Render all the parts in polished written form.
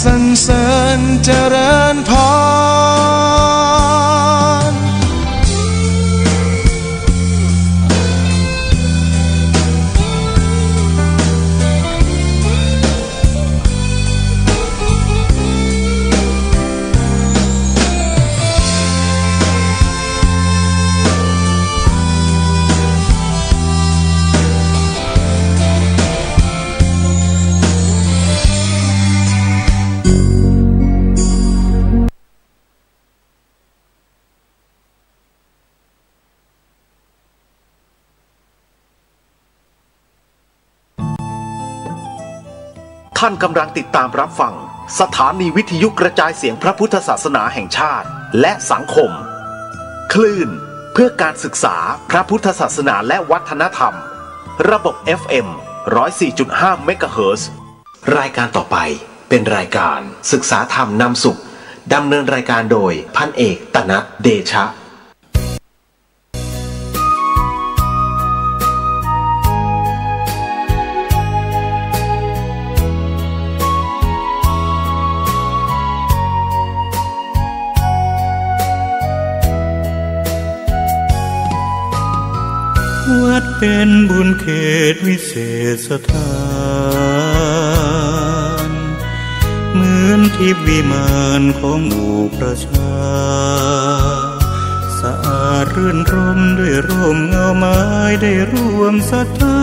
สรรเสริญเจริญพรท่านกำลังติดตามรับฟังสถานีวิทยุกระจายเสียงพระพุทธศาสนาแห่งชาติและสังคมคลื่นเพื่อการศึกษาพระพุทธศาสนาและวัฒนธรรมระบบ FM 104.5 เมกะเฮิรตซ์รายการต่อไปเป็นรายการศึกษาธรรมนำสุขดำเนินรายการโดยพันเอกตนัสเดชะวัดเป็นบุญเขตวิเศษสถานเหมือนทิพย์วิมานของหมู่ประชาสะอาดรื่นรมด้วยร่มเงาไม้ได้ร่วมศรัทธา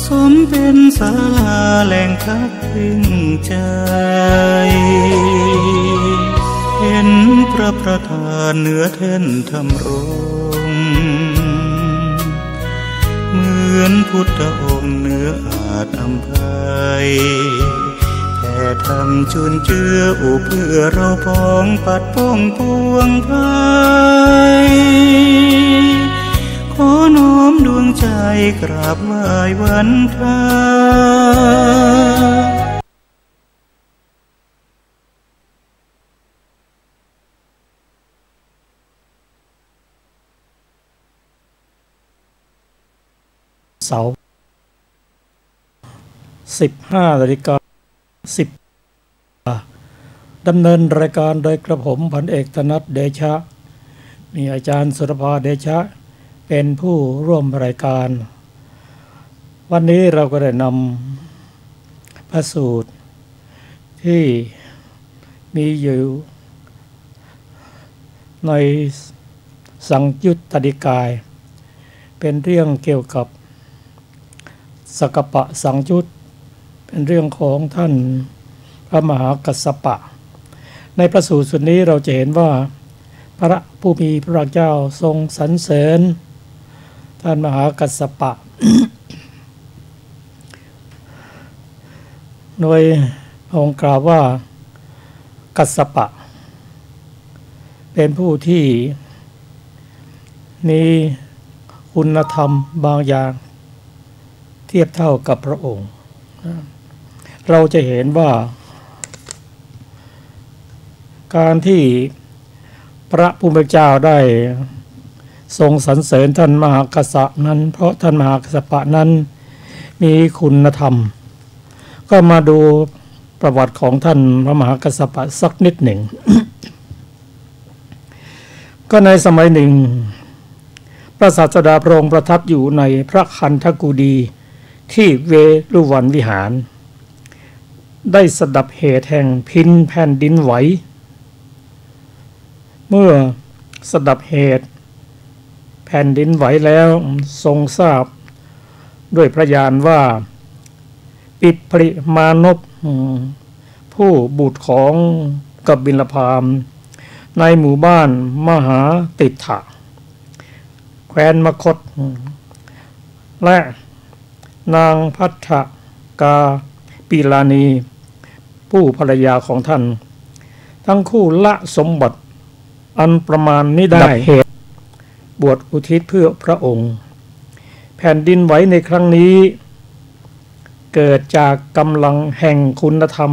สมเป็นศาลาแหล่งพักพิงใจเห็นพระประธานเหนือแท่นธรรมรงค์เหมือนพุทธองค์เหนืออาจอำไพแผ่ธรรมจุนเจืออุเพื่อเราพ้องปัดป้องปวงภัยขอน้อมดวงใจกราบไหว้วันทาเสาร์ 15:10 ดำเนินรายการโดยกระผมพันเอกตนัสเดชะมีอาจารย์สุรภาเดชะเป็นผู้ร่วมรายการวันนี้เราก็ได้นำพระสูตรที่มีอยู่ในสังยุตตนิกายเป็นเรื่องเกี่ยวกับสกปะสังยุตเป็นเรื่องของท่านพระมหากัสสปะในพระสูตรส่วนนี้เราจะเห็นว่าพระผู้มีพระภาคเจ้าทรงสรรเสริญท่านมหากัสสปะ โดยองค์กล่าวว่ากัสสปะเป็นผู้ที่มีคุณธรรมบางอย่างเทียบเท่ากับพระองค์เราจะเห็นว่าการที่พระผู้เป็นเจ้าได้ทรงสรรเสริญท่านมหากัสสปะนั้นเพราะท่านมหากัสสปะนั้นมีคุณธรรมก็มาดูประวัติของท่านพระมหากัสสปะสักนิดหนึ่ง ก็ในสมัยหนึ่งพระศาสดาพระองค์ประทับอยู่ในพระคันธกุฎีที่เวรุวันวิหารได้สดับเหตุแห่งพินแผ่นดินไหวเมื่อสดับเหตุแผ่นดินไหวแล้วทรงทราบด้วยพระญาณว่าปิปริมานพผู้บุตรของกบิลพามในหมู่บ้านมหาติถะแคว้นมคธและนางพัทธกาปิลานีผู้ภรรยาของท่านทั้งคู่ละสมบัติอันประมาณนี้ได้เหตุบวชอุทิศเพื่อพระองค์แผ่นดินไหวในครั้งนี้เกิดจากกำลังแห่งคุณธรรม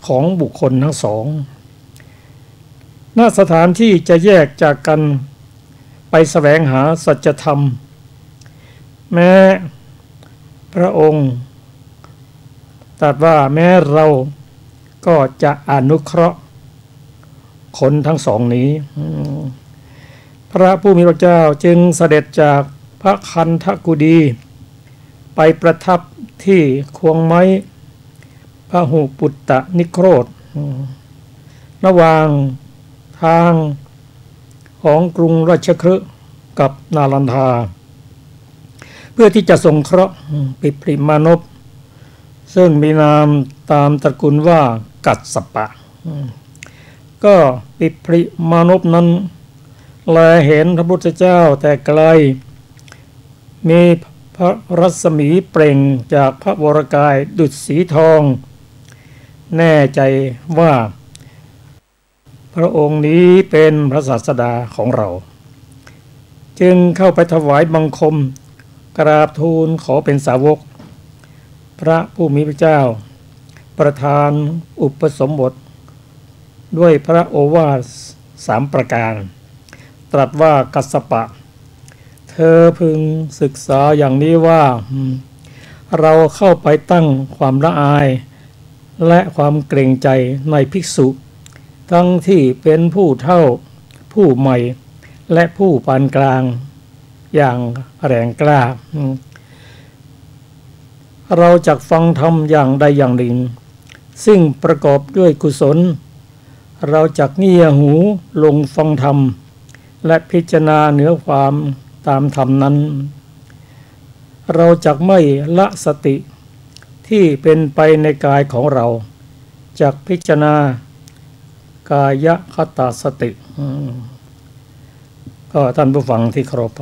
ของบุคคลทั้งสองณสถานที่จะแยกจากกันไปแสวงหาสัจธรรมแม้พระองค์ ตรัสว่าแม้เราก็จะอนุเคราะห์คนทั้งสองนี้พระผู้มีพระเจ้าจึงเสด็จจากพระคันธกุฎีไปประทับที่ควงไม้พหุปุตตนิโครธระหว่างทางของกรุงราชคฤห์กับนาลันทาเพื่อที่จะสงเคราะห์ปิปริมานพซึ่งมีนามตามตระกูลว่ากัสสปะก็ปิปริมานพนั้นแลเห็นพระพุทธเจ้าแต่ไกลมีพระรัศมีเปล่งจากพระวรกายดุจสีทองแน่ใจว่าพระองค์นี้เป็นพระศาสดาของเราจึงเข้าไปถวายบังคมกราบทูลขอเป็นสาวกพระผู้มีพระเจ้าประทานอุปสมบทด้วยพระโอวาท3ประการตรัสว่ากัสสปะเธอพึงศึกษาอย่างนี้ว่าเราเข้าไปตั้งความละอายและความเกรงใจในภิกษุทั้งที่เป็นผู้เฒ่าผู้ใหม่และผู้ปานกลางอย่างแรงกล้าเราจักฟังธรรมอย่างใดอย่างหนึ่งซึ่งประกอบด้วยกุศลเราจักเงี่ยหูลงฟังธรรมและพิจารณาเนื้อความตามธรรมนั้นเราจักไม่ละสติที่เป็นไปในกายของเราจักพิจารณากายคตาสติก็ท่านผู้ฟังที่เคารพ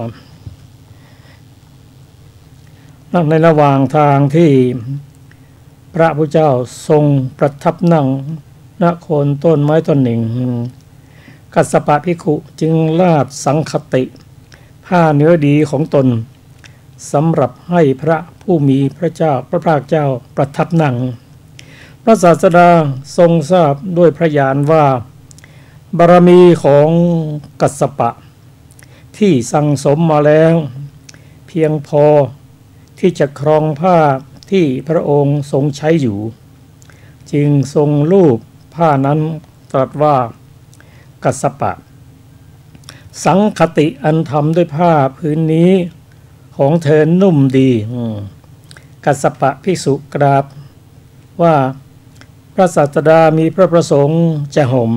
ในระหว่างทางที่พระพุทธเจ้าทรงประทับนั่งณโคนต้นไม้ต้นหนึ่งกัสสปะภิกขุจึงลาดสังคติผ้าเนื้อดีของตนสำหรับให้พระผู้มีพระเจ้าพระภาคเจ้าประทับนั่งพระศาสดาทรงทราบด้วยพระญาณว่าบารมีของกัสสปะที่สั่งสมมาแล้วเพียงพอที่จะครองผ้าที่พระองค์ทรงใช้อยู่จึงทรงลูบผ้านั้นตรัสว่ากัสสปะสังคติอันทำด้วยผ้าพื้นนี้ของเธอนุ่มดีกัสสปะภิกษุกราบว่าพระศาสดามีพระประสงค์จะห่ม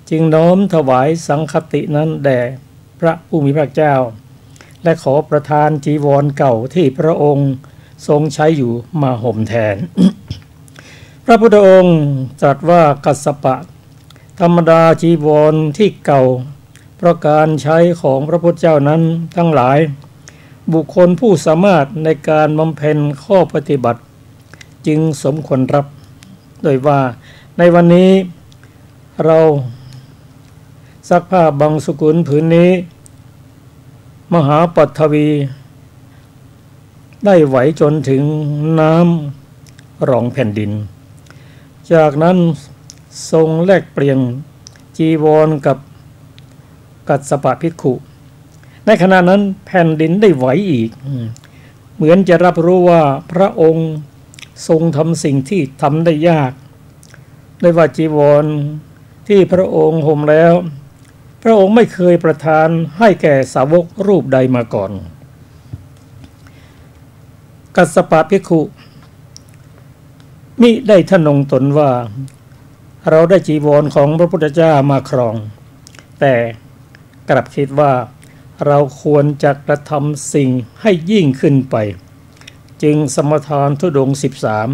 จึงน้อมถวายสังคตินั้นแด่พระผู้มีพระเจ้าและขอประทานจีวรเก่าที่พระองค์ทรงใช้อยู่มาห่มแทน พระพุทธองค์ตรัสว่ากัสสปะธรรมดาจีวรที่เก่าเพราะการใช้ของพระพุทธเจ้านั้นทั้งหลายบุคคลผู้สามารถในการบำเพ็ญข้อปฏิบัติจึงสมควรรับโดยว่าในวันนี้เราซักผ้าบางสกุลผืนนี้มหาปัทวีได้ไหวจนถึงน้ำรองแผ่นดินจากนั้นทรงแลกเปลี่ยนจีวรกับกัสสปะภิกขุในขณะนั้นแผ่นดินได้ไหวอีกเหมือนจะรับรู้ว่าพระองค์ทรงทำสิ่งที่ทำได้ยากด้วยว่าจีวรที่พระองค์ห่มแล้วพระองค์ไม่เคยประทานให้แก่สาวกรูปใดมาก่อนกัสสปะภิกขุมิได้ทะนงตนว่าเราได้จีวรของพระพุทธเจ้ามาครองแต่กลับคิดว่าเราควรจะกระทำสิ่งให้ยิ่งขึ้นไปจึงสมทานธุดงค์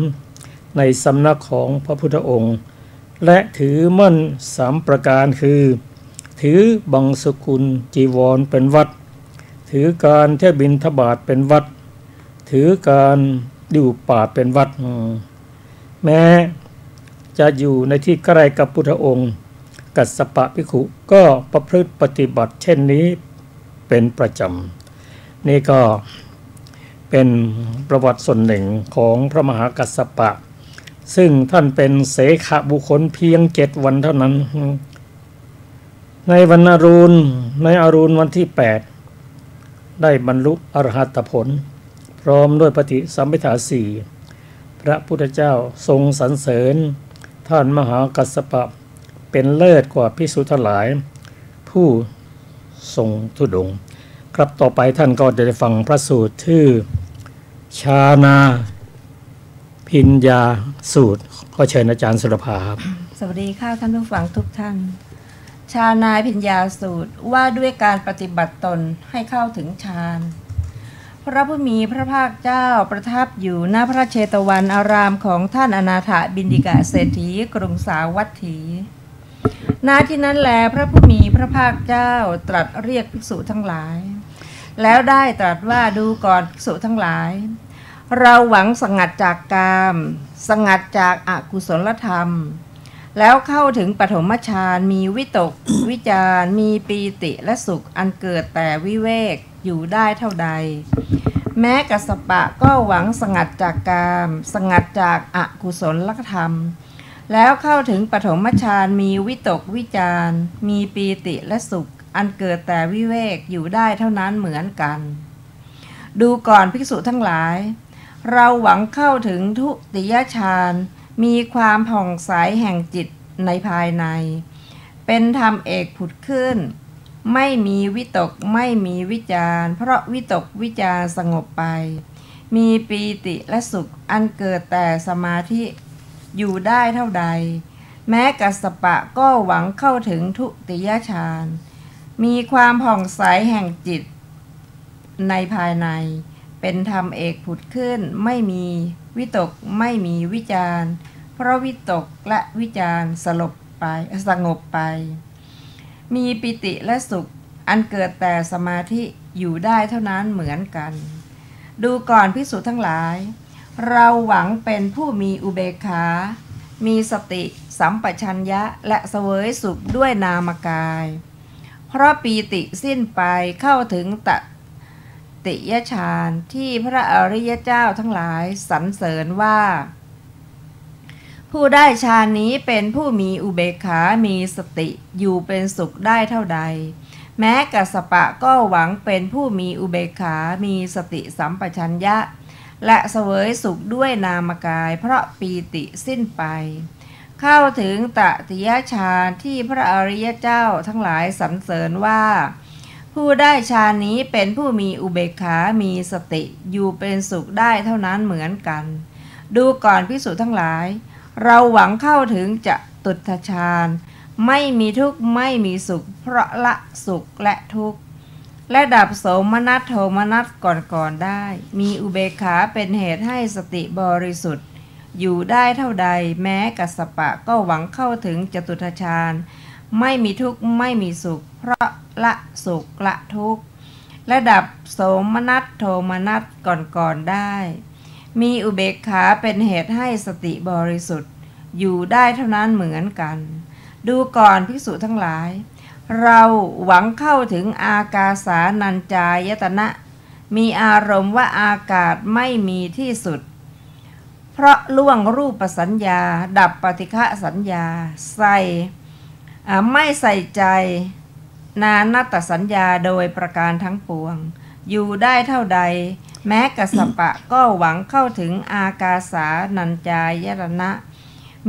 13ในสำนักของพระพุทธองค์และถือมั่น3ประการคือถือบังสกุลจีวรเป็นวัดถือการเที่ยวบิณฑบาตเป็นวัดถือการอยู่ป่าเป็นวัดแม้จะอยู่ในที่ใกล้กับพุทธองค์กัสสปะภิกขุก็ประพฤติปฏิบัติเช่นนี้เป็นประจำนี่ก็เป็นประวัติส่วนหนึ่งของพระมหากัสสปะซึ่งท่านเป็นเสขบุคคลเพียง7 วันเท่านั้นในวันอรุณวันที่8ได้บรรลุอรหัตผลพร้อมด้วยปฏิสัมภิทา4 พระพุทธเจ้าทรงสรรเสริญท่านมหากัสสปะเป็นเลิศกว่าภิกษุทั้งหลายผู้ทรงธุดงค์ครับต่อไปท่านก็จะได้ฟังพระสูตรชื่อชานาพิญญาสูตรขอเชิญอาจารย์สุรภาครับสวัสดีค่ะท่านผู้ฟังทุกท่านชานาพิญญาสูตรว่าด้วยการปฏิบัติตนให้เข้าถึงฌานพระผู้มีพระภาคเจ้าประทับอยู่ณพระเชตวันอารามของท่านอนาถบิณฑิกะเศรษฐีกรุงสาวัตถีณที่นั้นแลพระผู้มีพระภาคเจ้าตรัสเรียกภิกษุทั้งหลายแล้วได้ตรัสว่าดูก่อนภิกษุทั้งหลายเราหวังสงัดจากกามสงัดจากอกุศลธรรมแล้วเข้าถึงปฐมฌานมีวิตกวิจารมีปีติและสุขอันเกิดแต่วิเวกอยู่ได้เท่าใดแม้กัสสปะก็หวังสงัดจากกามสงัดจากอกุศลธรรมแล้วเข้าถึงปฐมฌานมีวิตกวิจารมีปีติและสุขอันเกิดแต่วิเวกอยู่ได้เท่านั้นเหมือนกันดูก่อนภิกษุทั้งหลายเราหวังเข้าถึงทุติยฌานมีความผ่องใสแห่งจิตในภายในเป็นธรรมเอกผุดขึ้นไม่มีวิตกไม่มีวิจารเพราะวิตกวิจารสงบไปมีปีติและสุขอันเกิดแต่สมาธิอยู่ได้เท่าใดแม้กัสสปะก็หวังเข้าถึงทุติยฌานมีความผ่องใสแห่งจิตในภายในเป็นธรรมเอกผุดขึ้นไม่มีวิตกไม่มีวิจารเพราะวิตกและวิจารสงบไปมีปิติและสุขอันเกิดแต่สมาธิอยู่ได้เท่านั้นเหมือนกันดูก่อนภิกษุทั้งหลายเราหวังเป็นผู้มีอุเบกขามีสติสัมปชัญญะและเสวยสุขด้วยนามกายเพราะปีติสิ้นไปเข้าถึงตติยฌานที่พระอริยเจ้าทั้งหลายสรรเสริญว่าผู้ได้ฌานนี้เป็นผู้มีอุเบกขามีสติอยู่เป็นสุขได้เท่าใดแม้กัสสปะก็หวังเป็นผู้มีอุเบกขามีสติสัมปชัญญะและเสวยสุขด้วยนามกายเพราะปีติสิ้นไปเข้าถึงตติยฌานที่พระอริยเจ้าทั้งหลายสรรเสริญว่าผู้ได้ฌานนี้เป็นผู้มีอุเบกขามีสติอยู่เป็นสุขได้เท่านั้นเหมือนกันดูก่อนภิกษุทั้งหลายเราหวังเข้าถึงจตุตถฌานไม่มีทุกข์ไม่มีสุขเพราะละสุขและทุกข์และดับโสมนัสโทมนัสก่อนได้มีอุเบกขาเป็นเหตุให้สติบริสุทธิ์อยู่ได้เท่าใดแม้กัสสปะก็หวังเข้าถึงจตุตถฌานไม่มีทุกข์ไม่มีสุขเพราะละสุขละทุกข์และดับโสมนัสโทมนัสก่อนได้มีอุเบกขาเป็นเหตุให้สติบริสุทธิ์อยู่ได้เท่านั้นเหมือนกันดูก่อนภิกษุทั้งหลายเราหวังเข้าถึงอากาสานัญจายตนะมีอารมณ์ว่าอากาศไม่มีที่สุดเพราะล่วงรูปสัญญาดับปฏิฆะสัญญาไม่ใส่ใจนานัตตสัญญาโดยประการทั้งปวงอยู่ได้เท่าใดแม้กัสสปะก็หวังเข้าถึงอากาสานัญจายตนะ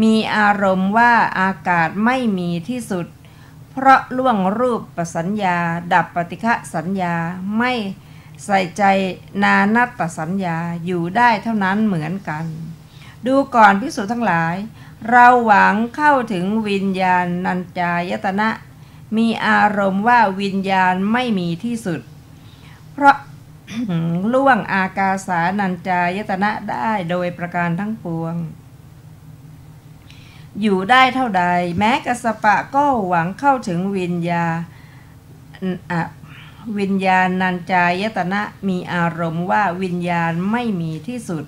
มีอารมณ์ว่าอากาศไม่มีที่สุดเพราะล่วงรูปสัญญาดับปฏิฆะสัญญาไม่ใส่ใจนานัตตสัญญาอยู่ได้เท่านั้นเหมือนกันดูก่อนภิกษุทั้งหลายเราหวังเข้าถึงวิญญาณัญจายตนะมีอารมณ์ว่าวิญญาณไม่มีที่สุดเพราะ ล่วงอากาสานัญจายตนะได้โดยประการทั้งปวงอยู่ได้เท่าใดแม้กัสสปะก็หวังเข้าถึงวิญญาณัญจายตนะมีอารมณ์ว่าวิญญาณไม่มีที่สุด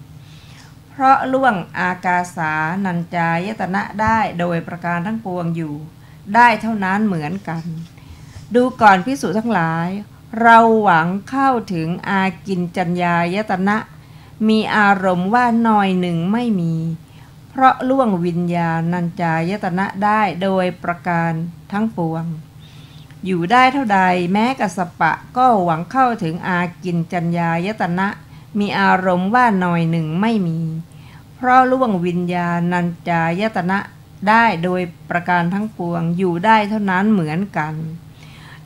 เพราะล่วงอากาสานัญจายตนะได้โดยประการทั้งปวงอยู่ได้เท่านั้นเหมือนกันดูก่อนภิกษุทั้งหลายเราหวังเข้าถึงอากิญจัญญายตนะมีอารมณ์ว่าหน่อยหนึ่งไม่มีเพราะล่วงวิญญาณัญจายตนะได้โดยประการทั้งปวงอยู่ได้เท่าใดแม้กัสสปะก็หวังเข้าถึงอากิญจัญญายตนะมีอารมณ์ว่าหน่อยหนึ่งไม่มีเพ ราะล่วงวิญญาณัญจายตนะได้โดยประการทั้งปวงอยู่ได้เท่านั้นเหมือนกัน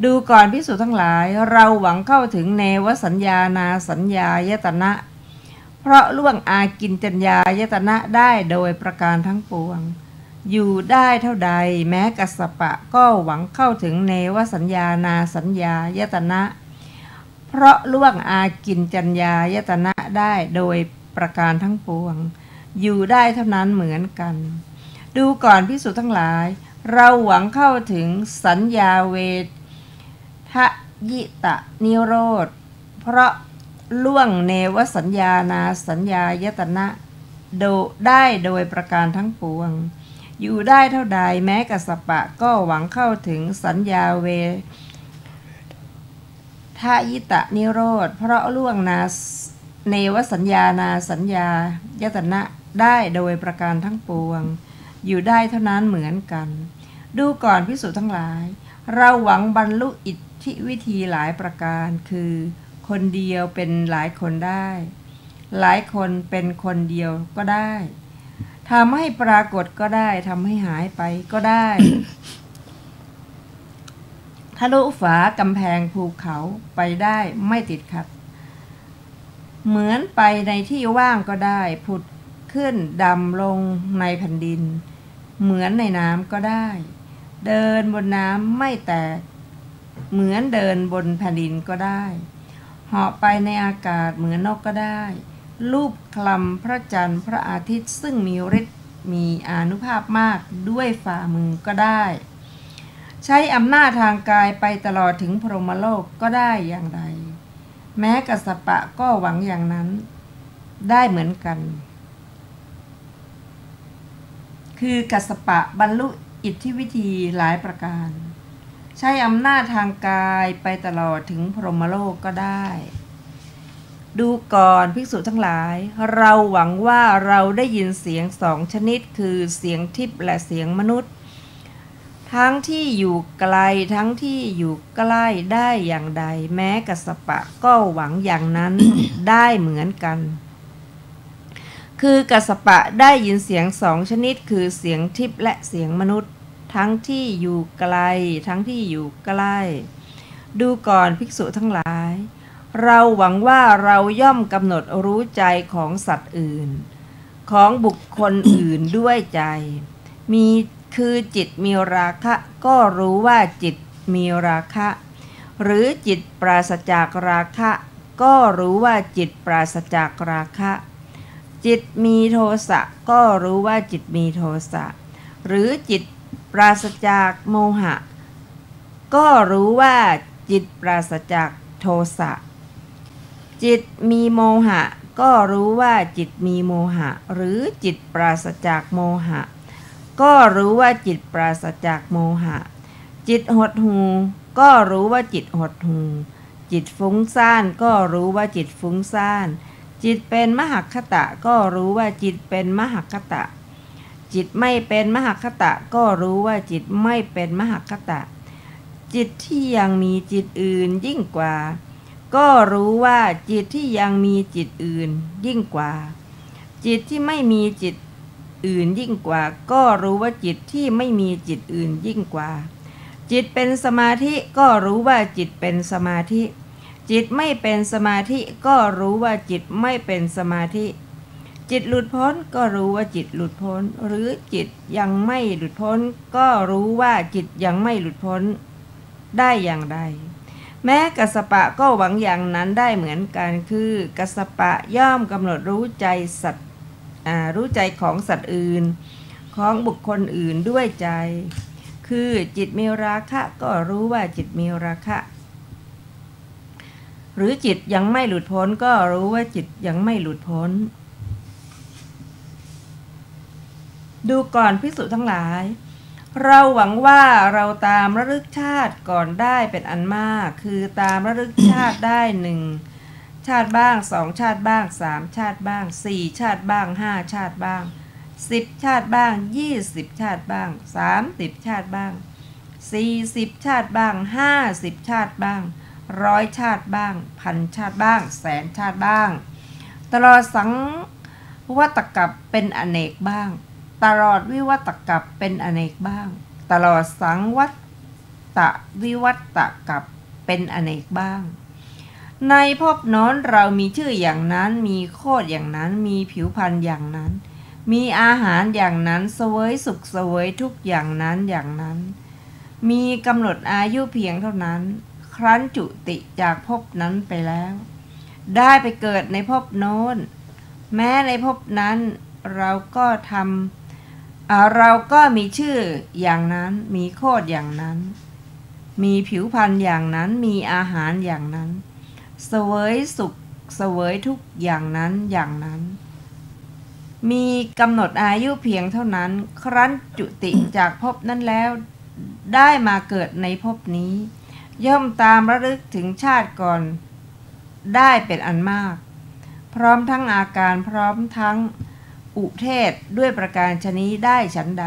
ดูก่อนภิกษุทั้งหลายเราหวังเข้าถึงเนวสัญญานาสัญญายตนะเพราะล่วงอากินจัญญายตนะได้โดยประการทั้งปวงอยู่ได้เท่าใดแม้กัสสปะก็หวังเข้าถึงเนวสัญญานาสัญญายตนะเพราะล่วงอากินจัญญายตนะได้โดยประการทั้งปวงอยู่ได้เท่านั้นเหมือนกันดูก่อนภิกษุทั้งหลายเราหวังเข้าถึงสัญญาเวทยิตะนิโรธเพราะล่วงเนวสัญญานาสัญญายตนะได้โดยประการทั้งปวงอยู่ได้เท่าใดแม้กัสสปะก็หวังเข้าถึงสัญญาเวทยิตะนิโรธเพราะล่วงเนวสัญญานาสัญญายตนะได้โดยประการทั้งปวงอยู่ได้เท่านั้นเหมือนกันดูก่อนภิกษุทั้งหลายเราหวังบรรลุอิทธิวิธีหลายประการคือคนเดียวเป็นหลายคนได้หลายคนเป็นคนเดียวก็ได้ทำให้ปรากฏก็ได้ทำให้หายไปก็ได้ ทะลุฝากำแพงภูเขาไปได้ไม่ติดขัดเหมือนไปในที่ว่างก็ได้ผุดขึ้นดำลงในแผ่นดินเหมือนในน้ำก็ได้เดินบนน้ำไม่แตกเหมือนเดินบนแผ่นดินก็ได้เหาะไปในอากาศเหมือนนกก็ได้ลูบคลำพระจันทร์พระอาทิตย์ซึ่งมีฤทธิ์มีอานุภาพมากด้วยฝ่ามือก็ได้ใช้อำนาจทางกายไปตลอดถึงพรหมโลกก็ได้อย่างใดแม้กัสสปะก็หวังอย่างนั้นได้เหมือนกันคือกัสสปะบรรลุอิทธิวิธีหลายประการใช้อำนาจทางกายไปตลอดถึงพรหมโลกก็ได้ดูก่อนภิกษุทั้งหลายเราหวังว่าเราได้ยินเสียงสองชนิดคือเสียงทิพย์และเสียงมนุษย์ทั้งที่อยู่ไกลทั้งที่อยู่ใกล้ได้อย่างใดแม้กัสสปะก็หวังอย่างนั้น ได้เหมือนกันคือกัสสปะได้ยินเสียงสองชนิดคือเสียงทิพย์และเสียงมนุษย์ทั้งที่อยู่ไกลทั้งที่อยู่ใกล้ดูก่อนภิกษุทั้งหลายเราหวังว่าเราย่อมกำหนดรู้ใจของสัตว์อื่นของบุคคลอื่นด้วยใจคือจิตมีราคะก็รู้ว่าจิตมีราคะหรือจิตปราศจากราคะก็รู้ว่าจิตปราศจากราคะจิตมีโทสะก็รู้ว่าจิตมีโทสะหรือจิตปราศจากโมหะก็รู้ว่าจิตปราศจากโทสะจิตมีโมหะก็รู้ว่าจิตมีโมหะหรือจิตปราศจากโมหะก็รู้ว่าจิตปราศจากโมหะจิตหดหู่ก็รู้ว่าจิตหดหู่จิตฟุ้งซ่านก็รู้ว่าจิตฟุ้งซ่านจิตเป็นมหคตะก็รู้ว่าจิตเป็นมหคตะจิตไม่เป็นมหคตะก็รู้ว่าจิตไม่เป็นมหคตะจิตที่ยังมีจิตอื่นยิ่งกว่าก็รู้ว่าจิตที่ยังมีจิตอื่นยิ่งกว่าจิตที่ไม่มีจิตอื่นยิ่งกว่าก็รู้ว่าจิตที่ไม่มีจิตอื่นยิ่งกว่าจิตเป็นสมาธิก็รู้ว่าจิตเป็นสมาธิจิตไม่เป็นสมาธิก็รู้ว่าจิตไม่เป็นสมาธิจิตหลุดพ้นก็รู้ว่าจิตหลุดพ้นหรือจิตยังไม่หลุดพ้นก็รู้ว่าจิตยังไม่หลุดพ้นได้อย่างใดแม้กัสสปะก็หวังอย่างนั้นได้เหมือนกันคือกัสสปะย่อมกำหนดรู้ใจสัตว์รู้ใจของสัตว์อื่นของบุคคลอื่นด้วยใจคือจิตมีราคะก็รู้ว่าจิตมีราคะหรือจิตยังไม่หลุดพ้นก็รู้ว่าจิตยังไม่หลุดพ้นดูก่อนภิกษุทั้งหลายเราหวังว่าเราตามระลึกชาติก่อนได้เป็นอันมากคือตามระลึกชาติได้1ชาติบ้าง2ชาติบ้าง3ชาติบ้าง4ชาติบ้าง5ชาติบ้าง10ชาติบ้าง20ชาติบ้าง30ชาติบ้าง40ชาติบ้าง50ชาติบ้าง100ชาติบ้าง1,000ชาติบ้าง100,000ชาติบ้างตลอดสัง วัตกัปเป็นอเนกบ้างตลอดวิวัตกัปเป็นอเนกบ้างตลอดสังวัตวิวัตกัปเป็นอเนกบ้างในภพโน้นเรามีชื่ออย่างนั้นมีโคตรอย่างนั้นมีผิวพรรณอย่างนั้นมีอาหารอย่างนั้นเสวยสุขเสวยทุกข์อย่างนั้นอย่างนั้นมีกำหนดอายุเพียงเท่านั้นครั้นจุติจากภพนั้นไปแล้วได้ไปเกิดในภพโน้นแม้ในภพนั้นเราก็มีชื่ออย่างนั้นมีโคตรอย่างนั้นมีผิวพรรณอย่างนั้นมีอาหารอย่างนั้นเสวยสุขเสวยทุกข์อย่างนั้นอย่างนั้นมีกำหนดอายุเพียงเท่านั้นครั้นจุติจากภพนั้นแล้วได้มาเกิดในภพนี้ย่อมตามระลึกถึงชาติก่อนได้เป็นอันมากพร้อมทั้งอาการพร้อมทั้งอุเทศด้วยประการชนี้ได้ฉันใด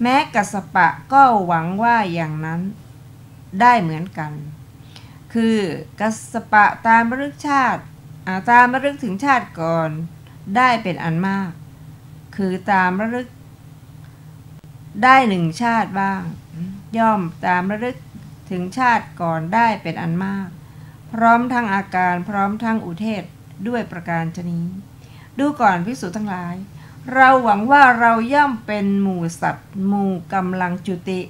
แม้กัสสปะก็หวังว่าอย่างนั้นได้เหมือนกันคือกัสสปะตามระลึกถึงชาติก่อนได้เป็นอันมากคือตามระลึกได้หนึ่งชาติบ้างย่อมตามระลึกถึงชาติก่อนได้เป็นอันมากพร้อมทั้งอาการพร้อมทั้งอุเทศด้วยประการชนี้ดูก่อนภิกษุทั้งหลายเราหวังว่าเราย่อมเป็นหมู่สัตว์หมู่กำลังจุติ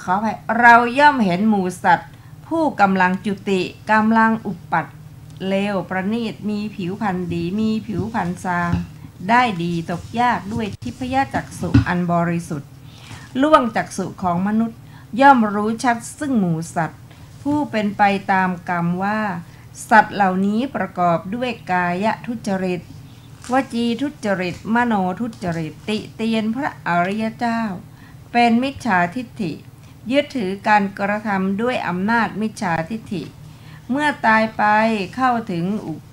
ขออภัยเราย่อมเห็นหมู่สัตว์ผู้กำลังจุติกำลังอุปัตเลวประณีตมีผิวพรรณดีมีผิวพรรณซามได้ดีตกยากด้วยทิพยจักษุอันบริสุทธิ์ล่วงจักษุของมนุษย์ย่อมรู้ชัดซึ่งหมู่สัตว์ผู้เป็นไปตามกรรมว่าสัตว์เหล่านี้ประกอบด้วยกายทุจริตวจีทุจริตมโนทุจริตติเตียนพระอริยเจ้าเป็นมิจฉาทิฏฐิยึดถือการกระทำด้วยอำนาจมิจฉาทิฏฐิเมื่อตายไปเข้าถึง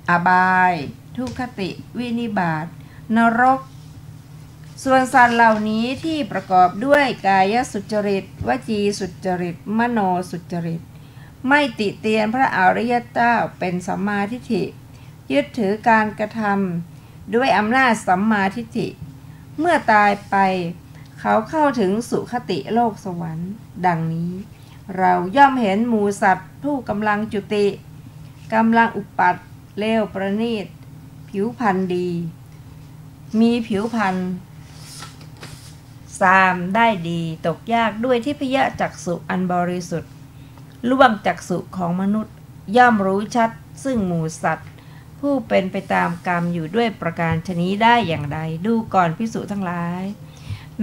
อบายทุคติวินิบาตนรกส่วนสัตว์เหล่านี้ที่ประกอบด้วยกายสุจริตวจีสุจริตมโนสุจริตไม่ติเตียนพระอริยเจ้าเป็นสัมมาทิฏฐิยึดถือการกระทำด้วยอำนาจสัมมาทิฏฐิเมื่อตายไปเขาเข้าถึงสุคติโลกสวรรค์ดังนี้เราย่อมเห็นหมู่สัตว์ผู้กำลังจุติกำลังอุปัตเลวประณีตผิวพรรณดีมีผิวพรรณซามได้ดีตกยากด้วยทิพยจักษุอันบริสุทธิ์ล่วงจักษุของมนุษย์ย่อมรู้ชัดซึ่งหมู่สัตว์ผู้เป็นไปตามกรรมอยู่ด้วยประการชนี้ได้อย่างใดดูก่อนภิกษุทั้งหลาย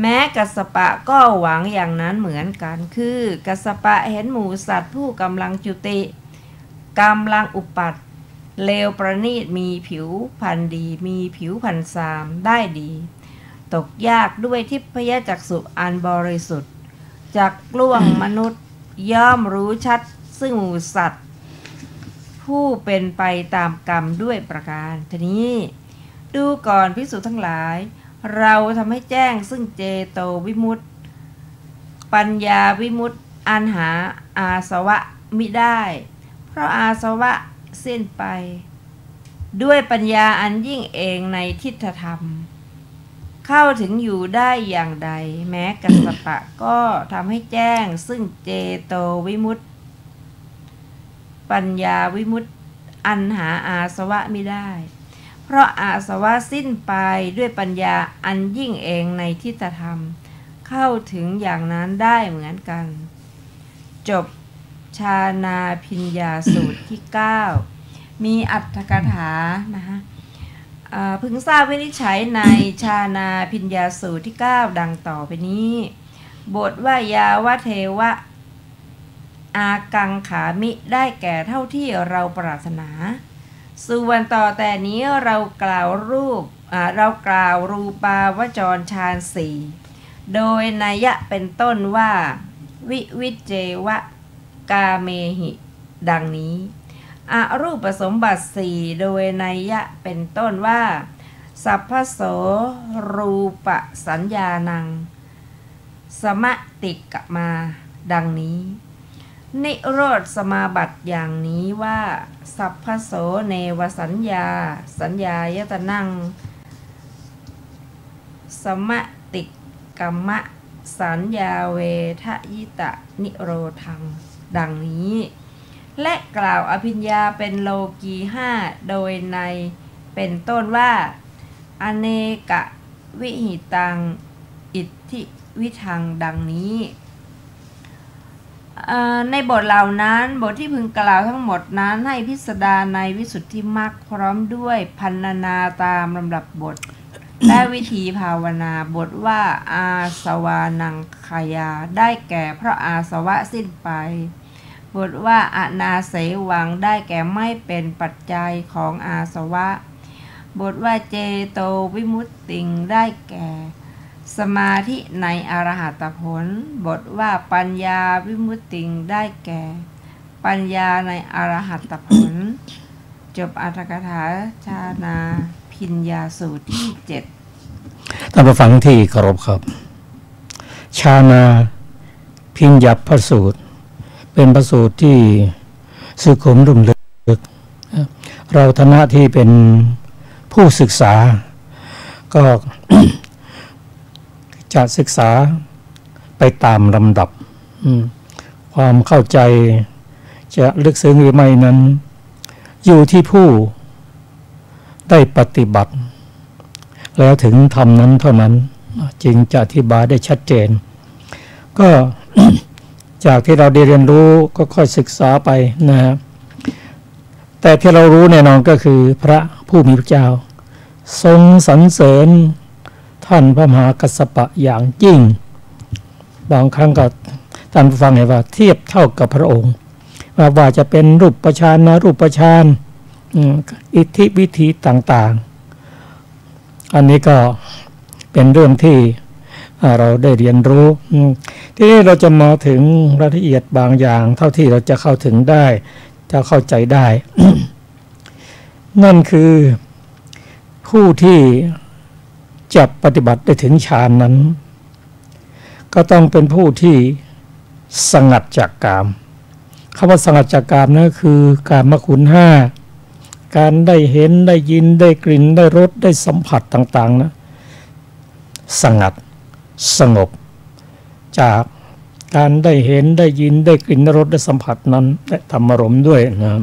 แม้กัสสปะก็หวังอย่างนั้นเหมือนกันคือกัสสปะเห็นหมู่สัตว์ผู้กำลังจุติกำลังอุปัตเลวประณีตมีผิวพรรณดีมีผิวพรรณซามได้ดีตกยากด้วยทิพยจักษุอันบริสุทธิ์จักล่วงมนุษย์ย่อมรู้ชัดซึ่งหมู่สัตว์ผู้เป็นไปตามกรรมด้วยประการชนี้ดูก่อนภิกษุทั้งหลายเราทำให้แจ้งซึ่งเจโตวิมุตติปัญญาวิมุตติอันหาอาสวะมิได้เพราะอาสวะสิ้นไปด้วยปัญญาอันยิ่งเองในทิฏฐธรรมเข้าถึงอยู่ได้อย่างใดแม้กัสสปะก็ทำให้แจ้งซึ่งเจโตวิมุตติปัญญาวิมุตติอันหาอาสวะมิได้เพราะอาสวะสิ้นไปด้วยปัญญาอันยิ่งเองในทิฏฐธรรมเข้าถึงอย่างนั้นได้เหมือนกันจบชานาพิญญาสูตรที่ 9มีอรรถกถานะคะพึงทราบวินิจฉัยในชานาพิญญาสูตรที่ 9ดังต่อไปนี้บทว่ายาวเทวะอากังขามิได้แก่เท่าที่เราปรารถนาส่วนต่อแต่นี้เรากล่าวรูปาวจรฌานสี่โดยนัยยะเป็นต้นว่าวิเจวะกาเมหิดังนี้อรูปสมบัติสี่โดยนัยยะเป็นต้นว่าสัพพโสรูปสัญญานังสมติกมาดังนี้นิโรธสมาบัติอย่างนี้ว่าสัพพโสเนวสัญญายตนัง สมติกัมมะสัญญาเวทยิตะนิโรธังดังนี้และกล่าวอภิญญาเป็นโลกี5โดยในเป็นต้นว่าอเนกวิหิตังอิทธิวิทังดังนี้ในบทเหล่านั้นบทที่พึงกล่าวทั้งหมดนั้นให้พิสดารในวิสุทธิมรรคพร้อมด้วยพรรณนาตามลำดับบท และวิธีภาวนาบทว่าอาสวานังขยาได้แก่เพราะอาสวะสิ้นไปบทว่าอนาเสวังได้แก่ไม่เป็นปัจจัยของอาสวะบทว่าเจโตวิมุตติงได้แก่สมาธิในอรหัตผลบทว่าปัญญาวิมุตติงได้แก่ปัญญาในอรหัตผลจบอรรถกถาชานาพิญญาสูตรที่7ท่านผู้ฟังที่เคารพครับชานาพิญญาพระสูตรเป็นพระสูตรที่สุขุมรุ่มลึกเราฐานะที่เป็นผู้ศึกษาก็ จะศึกษาไปตามลำดับความเข้าใจจะลึกซึ้งหรือไม่นั้นอยู่ที่ผู้ได้ปฏิบัติแล้วถึงธรรมนั้นเท่านั้นจึงจะอธิบายได้ชัดเจนก็ จากที่เราได้เรียนรู้ก็ค่อยศึกษาไปนะครับแต่ที่เรารู้แน่นอนก็คือพระผู้มีพระเจ้าทรงสรรเสริญท่านพระมหากัสสปะอย่างยิ่งบางครั้งก็ท่านฟังเห็นว่าเทียบเท่ากับพระองค์ว่าจะเป็นรูปฌานรูปฌานอิทธิวิธีต่างๆอันนี้ก็เป็นเรื่องที่เราได้เรียนรู้ทีนี้เราจะมาถึงรายละเอียดบางอย่างเท่าที่เราจะเข้าถึงได้จะเข้าใจได้ นั่นคือผู้ที่จะปฏิบัติได้ถึงฌานนั้นก็ต้องเป็นผู้ที่สงัดจากกามคำว่าสงัดจากกามนั่นคือกามคุณ 5การได้เห็นได้ยินได้กลิ่นได้รสได้สัมผัสต่างๆนะสงัดสงบจากการได้เห็นได้ยินได้กลิ่นได้รสได้สัมผัสนั้นและธรรมารมณ์ด้วยนะ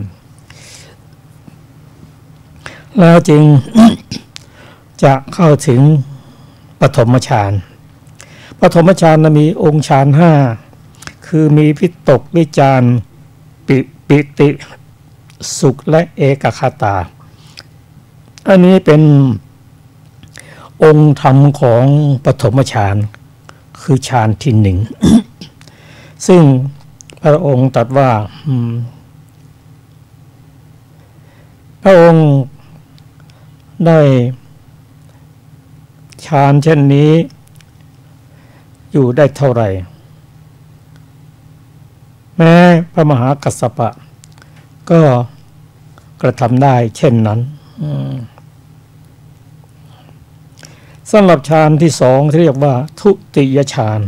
แล้วจึง จะเข้าถึงปฐมฌานปฐมฌานมีองค์ฌาน5คือมีวิตกวิจารปิติสุขและเอกคตาอันนี้เป็นองค์ธรรมของปฐมฌานคือฌานที่ 1 ซึ่งพระองค์ตรัสว่าพระองค์ได้ฌานเช่นนี้อยู่ได้เท่าไหร่แม้พระมหากัสสปะก็กระทำได้เช่นนั้นสำหรับฌานที่2ที่เรียกว่าทุติยฌาน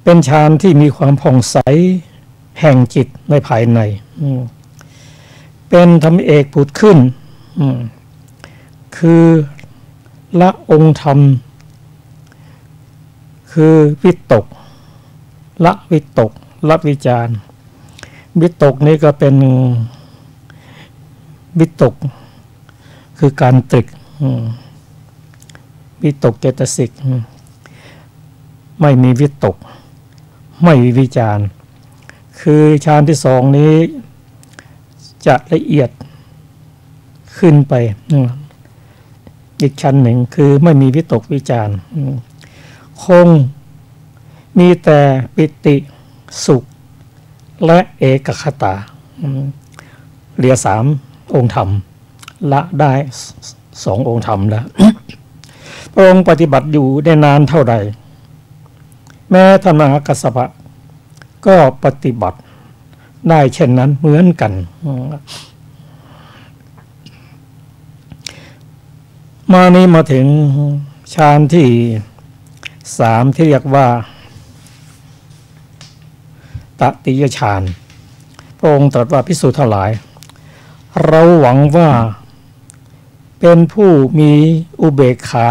เป็นฌานที่มีความผ่องใสแห่งจิตในภายในเป็นธรรมเอกผุดขึ้นคือละองค์ธรรมคือวิตกละวิตกละวิจารวิตกนี้ก็เป็นวิตกคือการตรึกวิตกเจตสิกไม่มีวิตกไม่มีวิจารคือฌานที่2นี้จะละเอียดขึ้นไปอีกชั้นหนึ่งคือไม่มีวิตกวิจารคงมีแต่ปิติสุขและเอกคตาเหลือ3องค์ธรรมละได้2องค์ธรรมแล้ว พระองค์ปฏิบัติอยู่ได้นานเท่าใดแม้ท่านมหากัสสปะก็ปฏิบัติได้เช่นนั้นเหมือนกันมานี้มาถึงฌานที่3ที่เรียกว่าตติยฌานพระองค์ตรัสว่าภิกษุทั้งหลายเราหวังว่าเป็นผู้มีอุเบกขา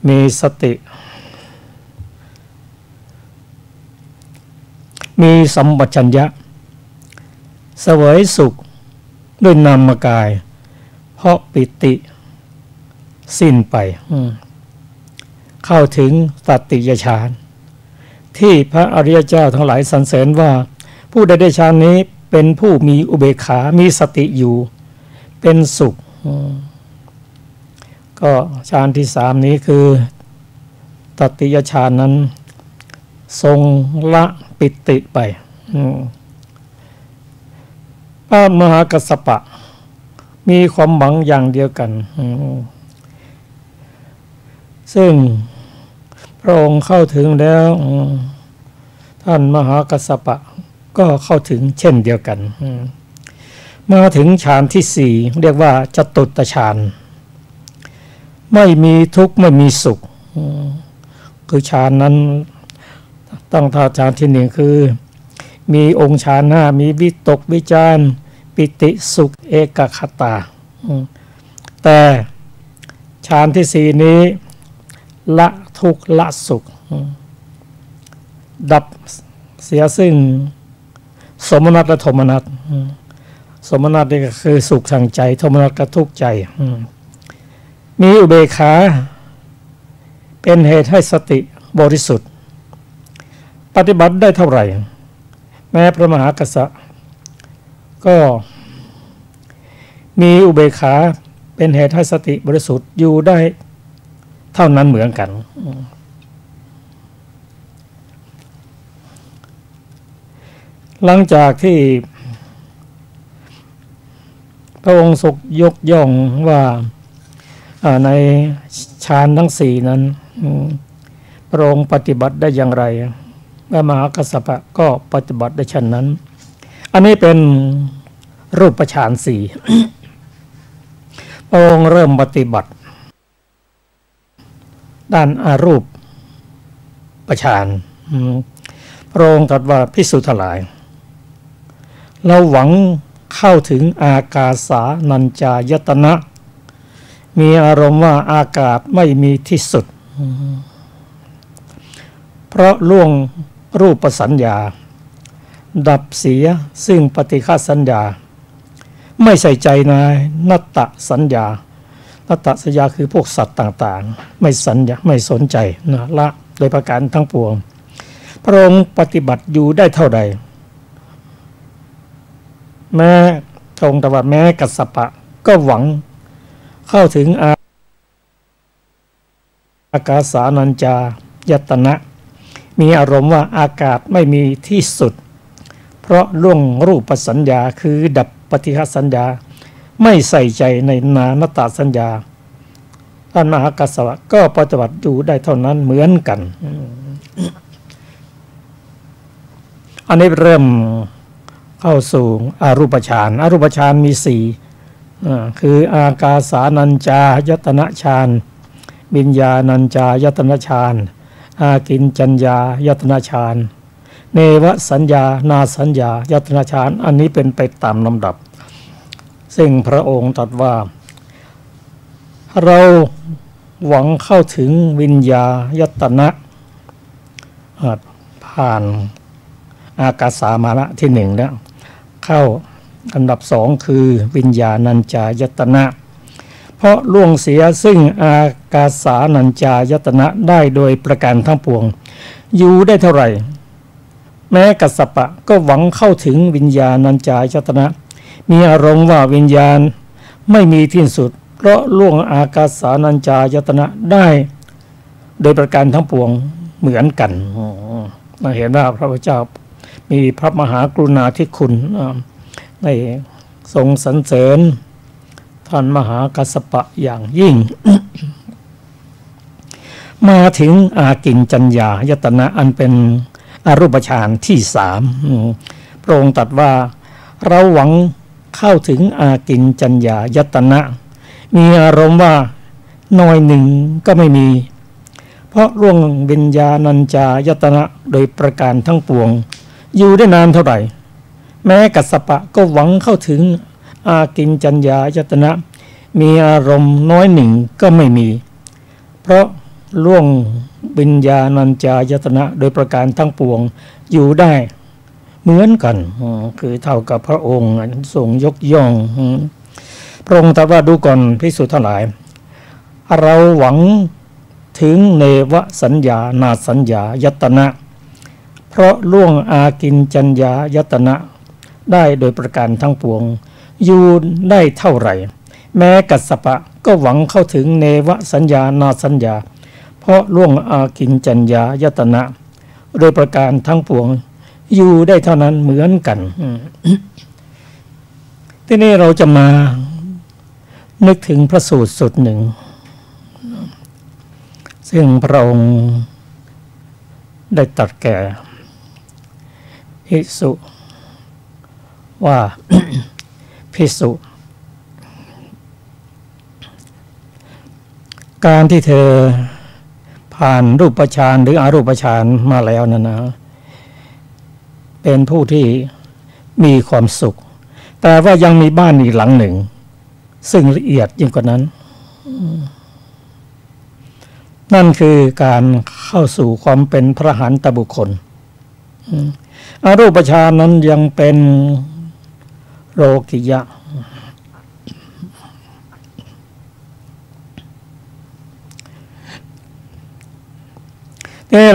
มีสติมีสัมปชัญญะเสวยสุขด้วยนามกายเพราะปิติสิ้นไปเข้าถึงสัตติยฌานที่พระอริยเจ้าทั้งหลายสรรเสริญว่าผู้ใดได้ฌานนี้เป็นผู้มีอุเบกขามีสติอยู่เป็นสุขก็ฌานที่3นี้คือสัตติยฌานนั้นทรงละปิติไปพระมหากัสสปะมีความหวังอย่างเดียวกันซึ่งพระองค์เข้าถึงแล้วท่านมหากัสสปะก็เข้าถึงเช่นเดียวกันมาถึงฌานที่4เรียกว่าจตุตฌานไม่มีทุกข์ไม่มีสุขคือฌานนั้นตั้งท่าฌานที่1คือมีองค์ฌาน5มีวิตกวิจารปิติสุขเอกคตาแต่ฌานที่4นี้ละทุกข์ละสุขดับเสียซึ่งสมนัตและโทมนัสสมนัตนี่ก็คือสุขทางใจโทมนัสก็ทุกข์ใจมีอุเบกขาเป็นเหตุให้สติบริสุทธิ์ปฏิบัติได้เท่าไหร่แม้พระมหากัสสปะก็มีอุเบกขาเป็นเหตุให้สติบริสุทธิ์อยู่ได้เท่านั้นเหมือนกันหลังจากที่พระองค์ทรงยกย่องว่าในฌานทั้ง4นั้นพระองค์ปฏิบัติได้อย่างไรพระมหากัสสปะก็ปฏิบัติได้เช่นนั้นอันนี้เป็นรูปฌาน4พระองค์เริ่มปฏิบัติด้านอารูปฌานพระองค์ตรัสว่าภิกษุทั้งหลายเราหวังเข้าถึงอากาสานัญจายตนะมีอารมณ์ว่าอากาศไม่มีที่สุดเพราะล่วงรูปสัญญาดับเสียซึ่งปฏิฆาสัญญาไม่ใส่ใจในนัตตสัญญานัตตสัญญาคือพวกสัตว์ต่างๆไม่สัญญาไม่สนใจนะละโดยประการทั้งปวงพระองค์ปฏิบัติอยู่ได้เท่าใดแม้ทรงตรัสแม้กัสสปะก็หวังเข้าถึงอากาสานัญจายตนะมีอารมณ์ว่าอากาศไม่มีที่สุดเพราะล่วงรูปสัญญาคือดับปฏิฆาสัญญาไม่ใส่ใจในนัตตสัญญาท่านมหากัสสปะก็ปฏิบัติอยู่ได้เท่านั้นเหมือนกันอันนี้เริ่มเข้าสู่อรูปฌานอรูปฌานมี4คืออากาสานัญจายตนะฌานวิญญาณัญจายตนะฌานอากิญจัญญายตนะฌานเนวสัญญานาสัญญายตนะฌานอันนี้เป็นไปตามลำดับซึ่งพระองค์ตรัสว่าเราหวังเข้าถึงวิญญายตนะผ่านอากาสามานะที่1แล้วเข้าอันดับ2คือวิญญาณัญจายตนะเพราะล่วงเสียซึ่งอากาสานัญจายตนะได้โดยประการทั้งปวงอยู่ได้เท่าไหร่แม้กัสสปะก็หวังเข้าถึงวิญญาณัญจายตนะมีอารมณ์ว่าวิญญาณไม่มีที่สุดเพราะล่วงอากาสานัญจายตนะได้โดยประการทั้งปวงเหมือนกันเราเห็นว่าพระพุทธเจ้ามีพระมหากรุณาธิคุณได้ทรงสรรเสริญท่านมหากัสสปะอย่างยิ่ง มาถึงอากิญจัญญายตนะอันเป็นอรูปฌานที่3พระองค์ตรัสว่าเราหวังเข้าถึงอากิญจัญญายตนะมีอารมณ์ว่าน้อยหนึ่งก็ไม่มีเพราะล่วงวิญญาณัญจายตนะโดยประการทั้งปวงอยู่ได้นานเท่าไหร่แม้กัสสปะก็หวังเข้าถึงอากิญจัญญายตนะมีอารมณ์น้อยหนึ่งก็ไม่มีเพราะ ล่วงวิญญาณัญจายตนะโดยประการทั้งปวงอยู่ได้เหมือนกันคือเท่ากับพระองค์ทรงยกย่องพระองค์ตรัสว่าดูก่อนภิกษุทั้งหลายเราหวังถึงเนวสัญญานาสัญญายตนะเพราะล่วงอากินจัญญายตนะได้โดยประการทั้งปวงอยู่ได้เท่าไหร่แม้กัสสปะก็หวังเข้าถึงเนวสัญญานาสัญญาเพราะล่วงอากินจัญญายตนะโดยประการทั้งปวงอยู่ได้เท่านั้นเหมือนกันที่นี่เราจะมานึกถึงพระสูตรสุดหนึ่งซึ่งพระองค์ได้ตรัสแก่ภิกษุว่า ภิกษุการที่เธอผ่านรูปฌานหรืออรูปฌานมาแล้วนั่นนะเป็นผู้ที่มีความสุขแต่ว่ายังมีบ้านอีกหลังหนึ่งซึ่งละเอียดยิ่งกว่านั้นนั่นคือการเข้าสู่ความเป็นพระอรหันตบุคคลอรูปฌานนั้นยังเป็นโลกิยะ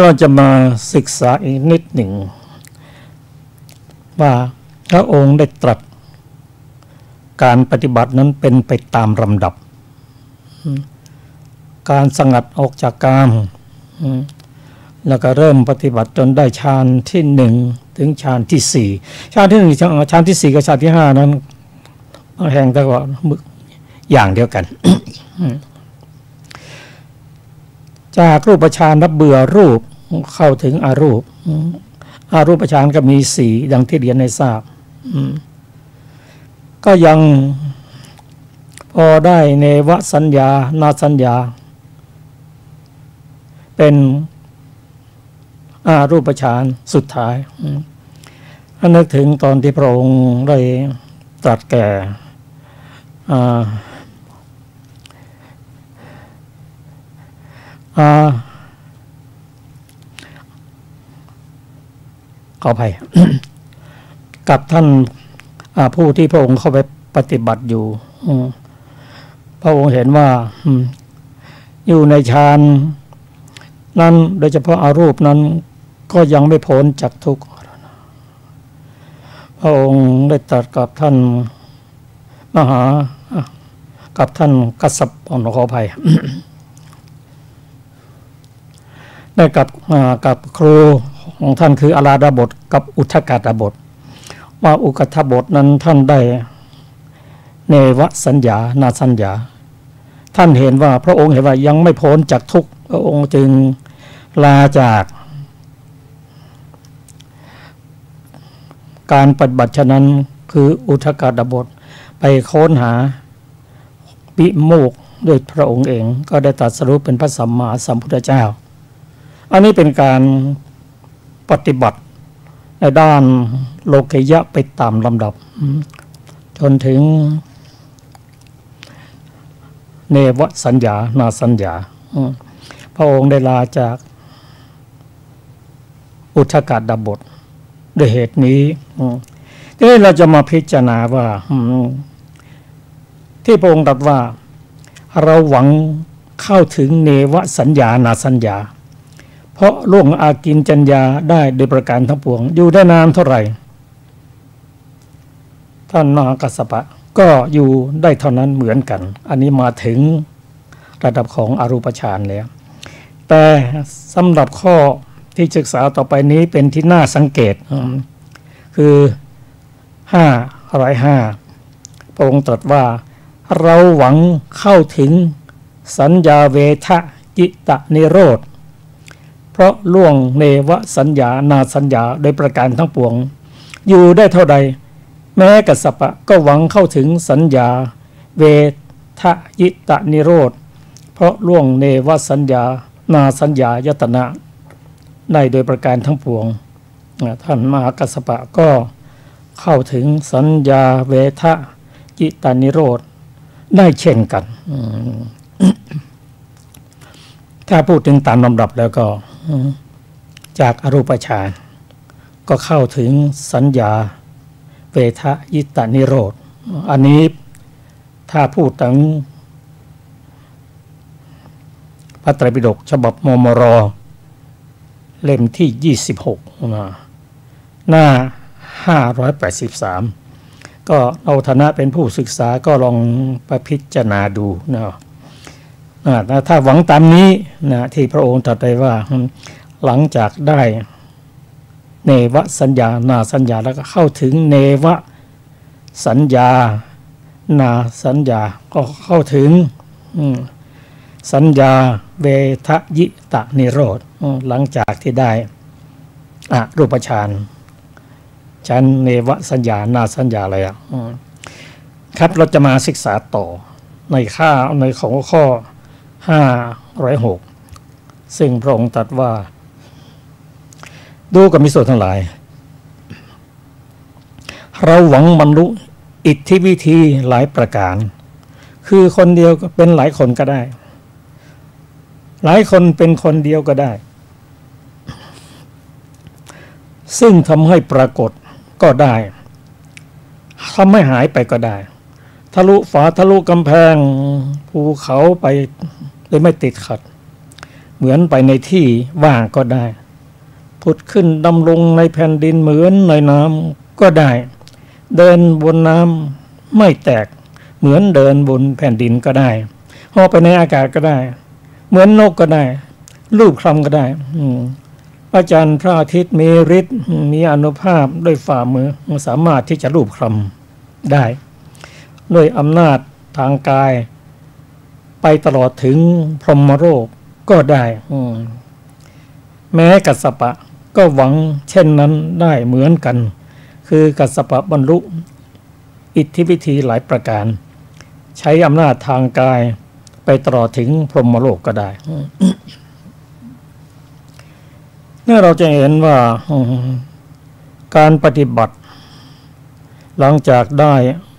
เราจะมาศึกษาอีกนิดหนึ่งว่าพระองค์ได้ตรัสการปฏิบัตินั้นเป็นไปตามลำดับการสงัดออกจากกามแล้วก็เริ่มปฏิบัติจนได้ฌานที่หนึ่งถึงฌานที่สี่ฌานที่หนึ่งฌานที่สี่กับฌานที่ห้านั้นแห่งแต่ว่าอย่างเดียวกัน จากรูปฌานรับเบื่อรูปเข้าถึงอารูปอารูปฌานก็มีสี่ดังที่เรียนให้ทราบก็ยังพอได้เนวสัญญานาสัญญาเป็นอารูปฌานสุดท้ายนึกถึงตอนที่พระองค์ได้ตรัสแก่ขออภัย กับท่านผู้ที่พระองค์เข้าไปปฏิบัติอยู่พระองค์เห็นว่าอยู่ในฌานนั้นโดยเฉพาะอารูปนั้นก็ยังไม่พ้นจากทุกข์พระองค์ได้ตรัสกับท่านมหากับท่านกัสสปขออภัย ได้กับครูของท่านคืออาราดาบทกับอุทกาดาบทว่าอุกทบทนั้นท่านได้เนวสัญญานาสัญญาท่านเห็นว่าพระองค์เห็นว่ายังไม่พ้นจากทุกข์พระองค์จึงลาจากการปฏิบัติฉะนั้นคืออุทกาดาบทไปค้นหาวิโมกข์ด้วยพระองค์เองก็ได้ตรัสรู้เป็นพระสัมมาสัมพุทธเจ้าอันนี้เป็นการปฏิบัติในด้านโลกิยะไปตามลำดับจนถึงเนวสัญญานาสัญญาพระองค์ได้ลาจากอุทกาดาบทด้วยเหตุนี้ที่เราจะมาพิจารณาว่าที่พระองค์ตรัสว่าเราหวังเข้าถึงเนวสัญญานาสัญญาเพราะล่วงอากินจัญญาได้โดยประการทั้งปวงอยู่ได้นานเท่าไหร่ท่านมหากัสสปะก็อยู่ได้เท่านั้นเหมือนกันอันนี้มาถึงระดับของอรูปฌานแล้วแต่สำหรับข้อที่ศึกษาต่อไปนี้เป็นที่น่าสังเกตคือ505พระองค์ตรัสว่าเราหวังเข้าถึงสัญญาเวทะจิตะนิโรธเพราะล่วงเนวสัญญานาสัญญาโดยประการทั้งปวงอยู่ได้เท่าใดแม้กัสสปะก็หวังเข้าถึงสัญญาเวทะยิตะนิโรธเพราะล่วงเนวสัญญานาสัญญายตนะได้โดยประการทั้งปวงท่านมหากัสสปะก็เข้าถึงสัญญาเวทะยิตะนิโรธได้เช่นกัน ถ้าพูดถึงตามลำดับแล้วก็จากอรูปฌานก็เข้าถึงสัญญาเวทยิตานิโรธอันนี้ถ้าพูดถึงพระไตรปิฎกฉบับมมร.เล่มที่26หน้า583ก็เอาฐานะเป็นผู้ศึกษาก็ลองไปพิจารณาดูนะถ้าหวังตามนี้นะที่พระองค์ตรัสไว้ว่าหลังจากได้เนวสัญญานาสัญญาแล้วก็เข้าถึงเนวสัญญานาสัญญาก็เข้าถึงสัญญาเวทยิตานิโรธหลังจากที่ได้อรูปฌานชั้นเนวสัญญานาสัญญาอะไรครับเราจะมาศึกษาต่อในของข้อ506ซึ่งพระองค์ตรัสว่าดูกับมิโสทั้งหลายเราหวังบรรลุอิทธิวิธีหลายประการคือคนเดียวก็เป็นหลายคนก็ได้หลายคนเป็นคนเดียวก็ได้ซึ่งทำให้ปรากฏก็ได้ทำให้หายไปก็ได้ทะลุฝาทะลุกำแพงภูเขาไปโดยไม่ติดขัดเหมือนไปในที่ว่างก็ได้ผุดขึ้นดำลงในแผ่นดินเหมือนในน้ำก็ได้เดินบนน้ำไม่แตกเหมือนเดินบนแผ่นดินก็ได้เหาะไปในอากาศก็ได้เหมือนนกก็ได้ลูบคลำก็ได้พระจันทร์พระอาทิตย์มีฤทธิ์มีอานุภาพด้วยฝ่ามือสามารถที่จะลูบคลำได้ด้วยอำนาจทางกายไปตลอดถึงพรหมโลกก็ได้แม้กัสสปะก็หวังเช่นนั้นได้เหมือนกันคือกัสสปะบรรลุอิทธิวิธีหลายประการใช้อำนาจทางกายไปตลอดถึงพรหมโลกก็ได้เนี่ยเราจะเห็นว่าการปฏิบัติหลังจากได้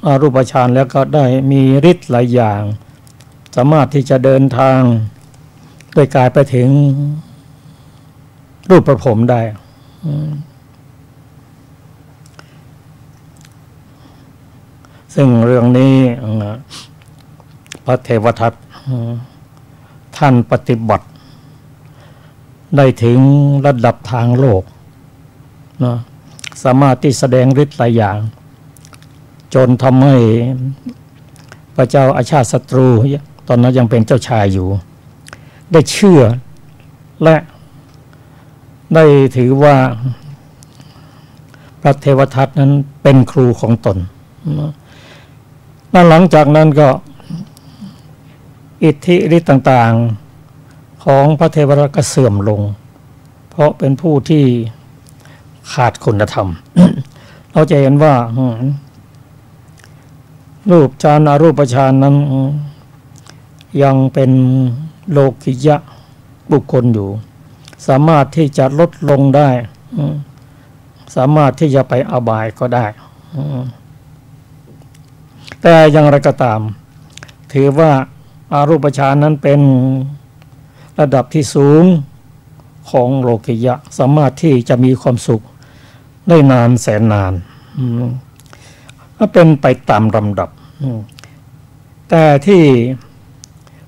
อรูปฌานแล้วก็ได้มีฤทธิ์หลายอย่างสามารถที่จะเดินทางโดยกายไปถึงรูปประพรหมได้ซึ่งเรื่องนี้พระเทวทัตท่านปฏิบัติได้ถึงระดับทางโลกนะสามารถที่แสดงฤทธิ์หลายอย่างจนทำให้พระเจ้าอาชาติศัตรูตอนนั้นยังเป็นเจ้าชายอยู่ได้เชื่อและได้ถือว่าพระเทวทัตนั้นเป็นครูของตนหลังจากนั้นก็อิทธิฤทธิ์ต่างๆของพระเทวทัตก็เสื่อมลงเพราะเป็นผู้ที่ขาดคุณธรรม เราจะเห็นว่ารูปฌานอรูปฌานนั้นยังเป็นโลกิยะบุคคลอยู่สามารถที่จะลดลงได้สามารถที่จะไปอบายก็ได้แต่อย่างไรก็ตามถือว่าอารูปฌานนั้นเป็นระดับที่สูงของโลกิยะสามารถที่จะมีความสุขได้นานแสนนานเป็นไปตามลำดับแต่ที่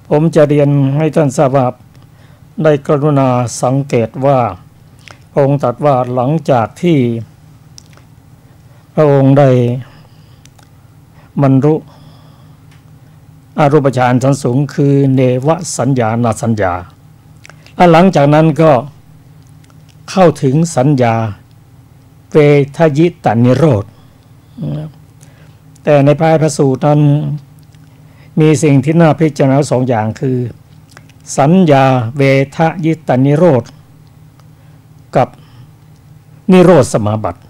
ผมจะเรียนให้ท่านทราบว่าได้กรุณาสังเกตว่าพระองค์ตรัสว่าหลังจากที่พระองค์ได้บรรลุอรูปฌานชั้นสูงคือเนวสัญญานาสัญญาและหลังจากนั้นก็เข้าถึงสัญญาเวทยิตานิโรธแต่ในภายพระสูตรนั้นมีสิ่งที่น่าพิจารณาสองอย่างคือสัญญาเวทยิตานิโรธกับนิโรธสมาบัติ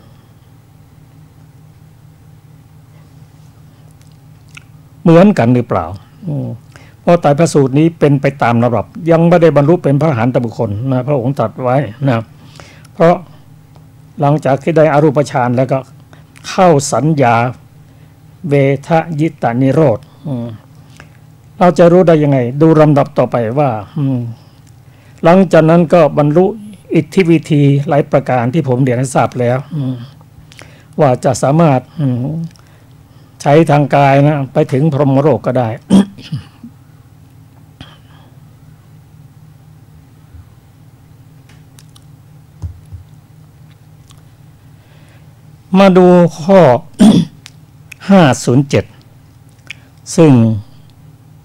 เหมือนกันหรือเปล่าเพราะไตรพระสูตรนี้เป็นไปตามระดับยังไม่ได้บรรลุเป็นพระอรหันตบุคคลนะพระองค์ตรัสไว้นะเพราะหลังจากที่ได้อรูปฌานแล้วก็เข้าสัญญาเวทยิตานิโรธเราจะรู้ได้ยังไงดูลำดับต่อไปว่า หลังจากนั้นก็บรรลุอิทธิวิธีหลายประการที่ผมเรียนให้ทราบแล้วว่าจะสามารถใช้ทางกายนะไปถึงพรหมโลกก็ได้ มาดูข้อ 507 ซึ่ง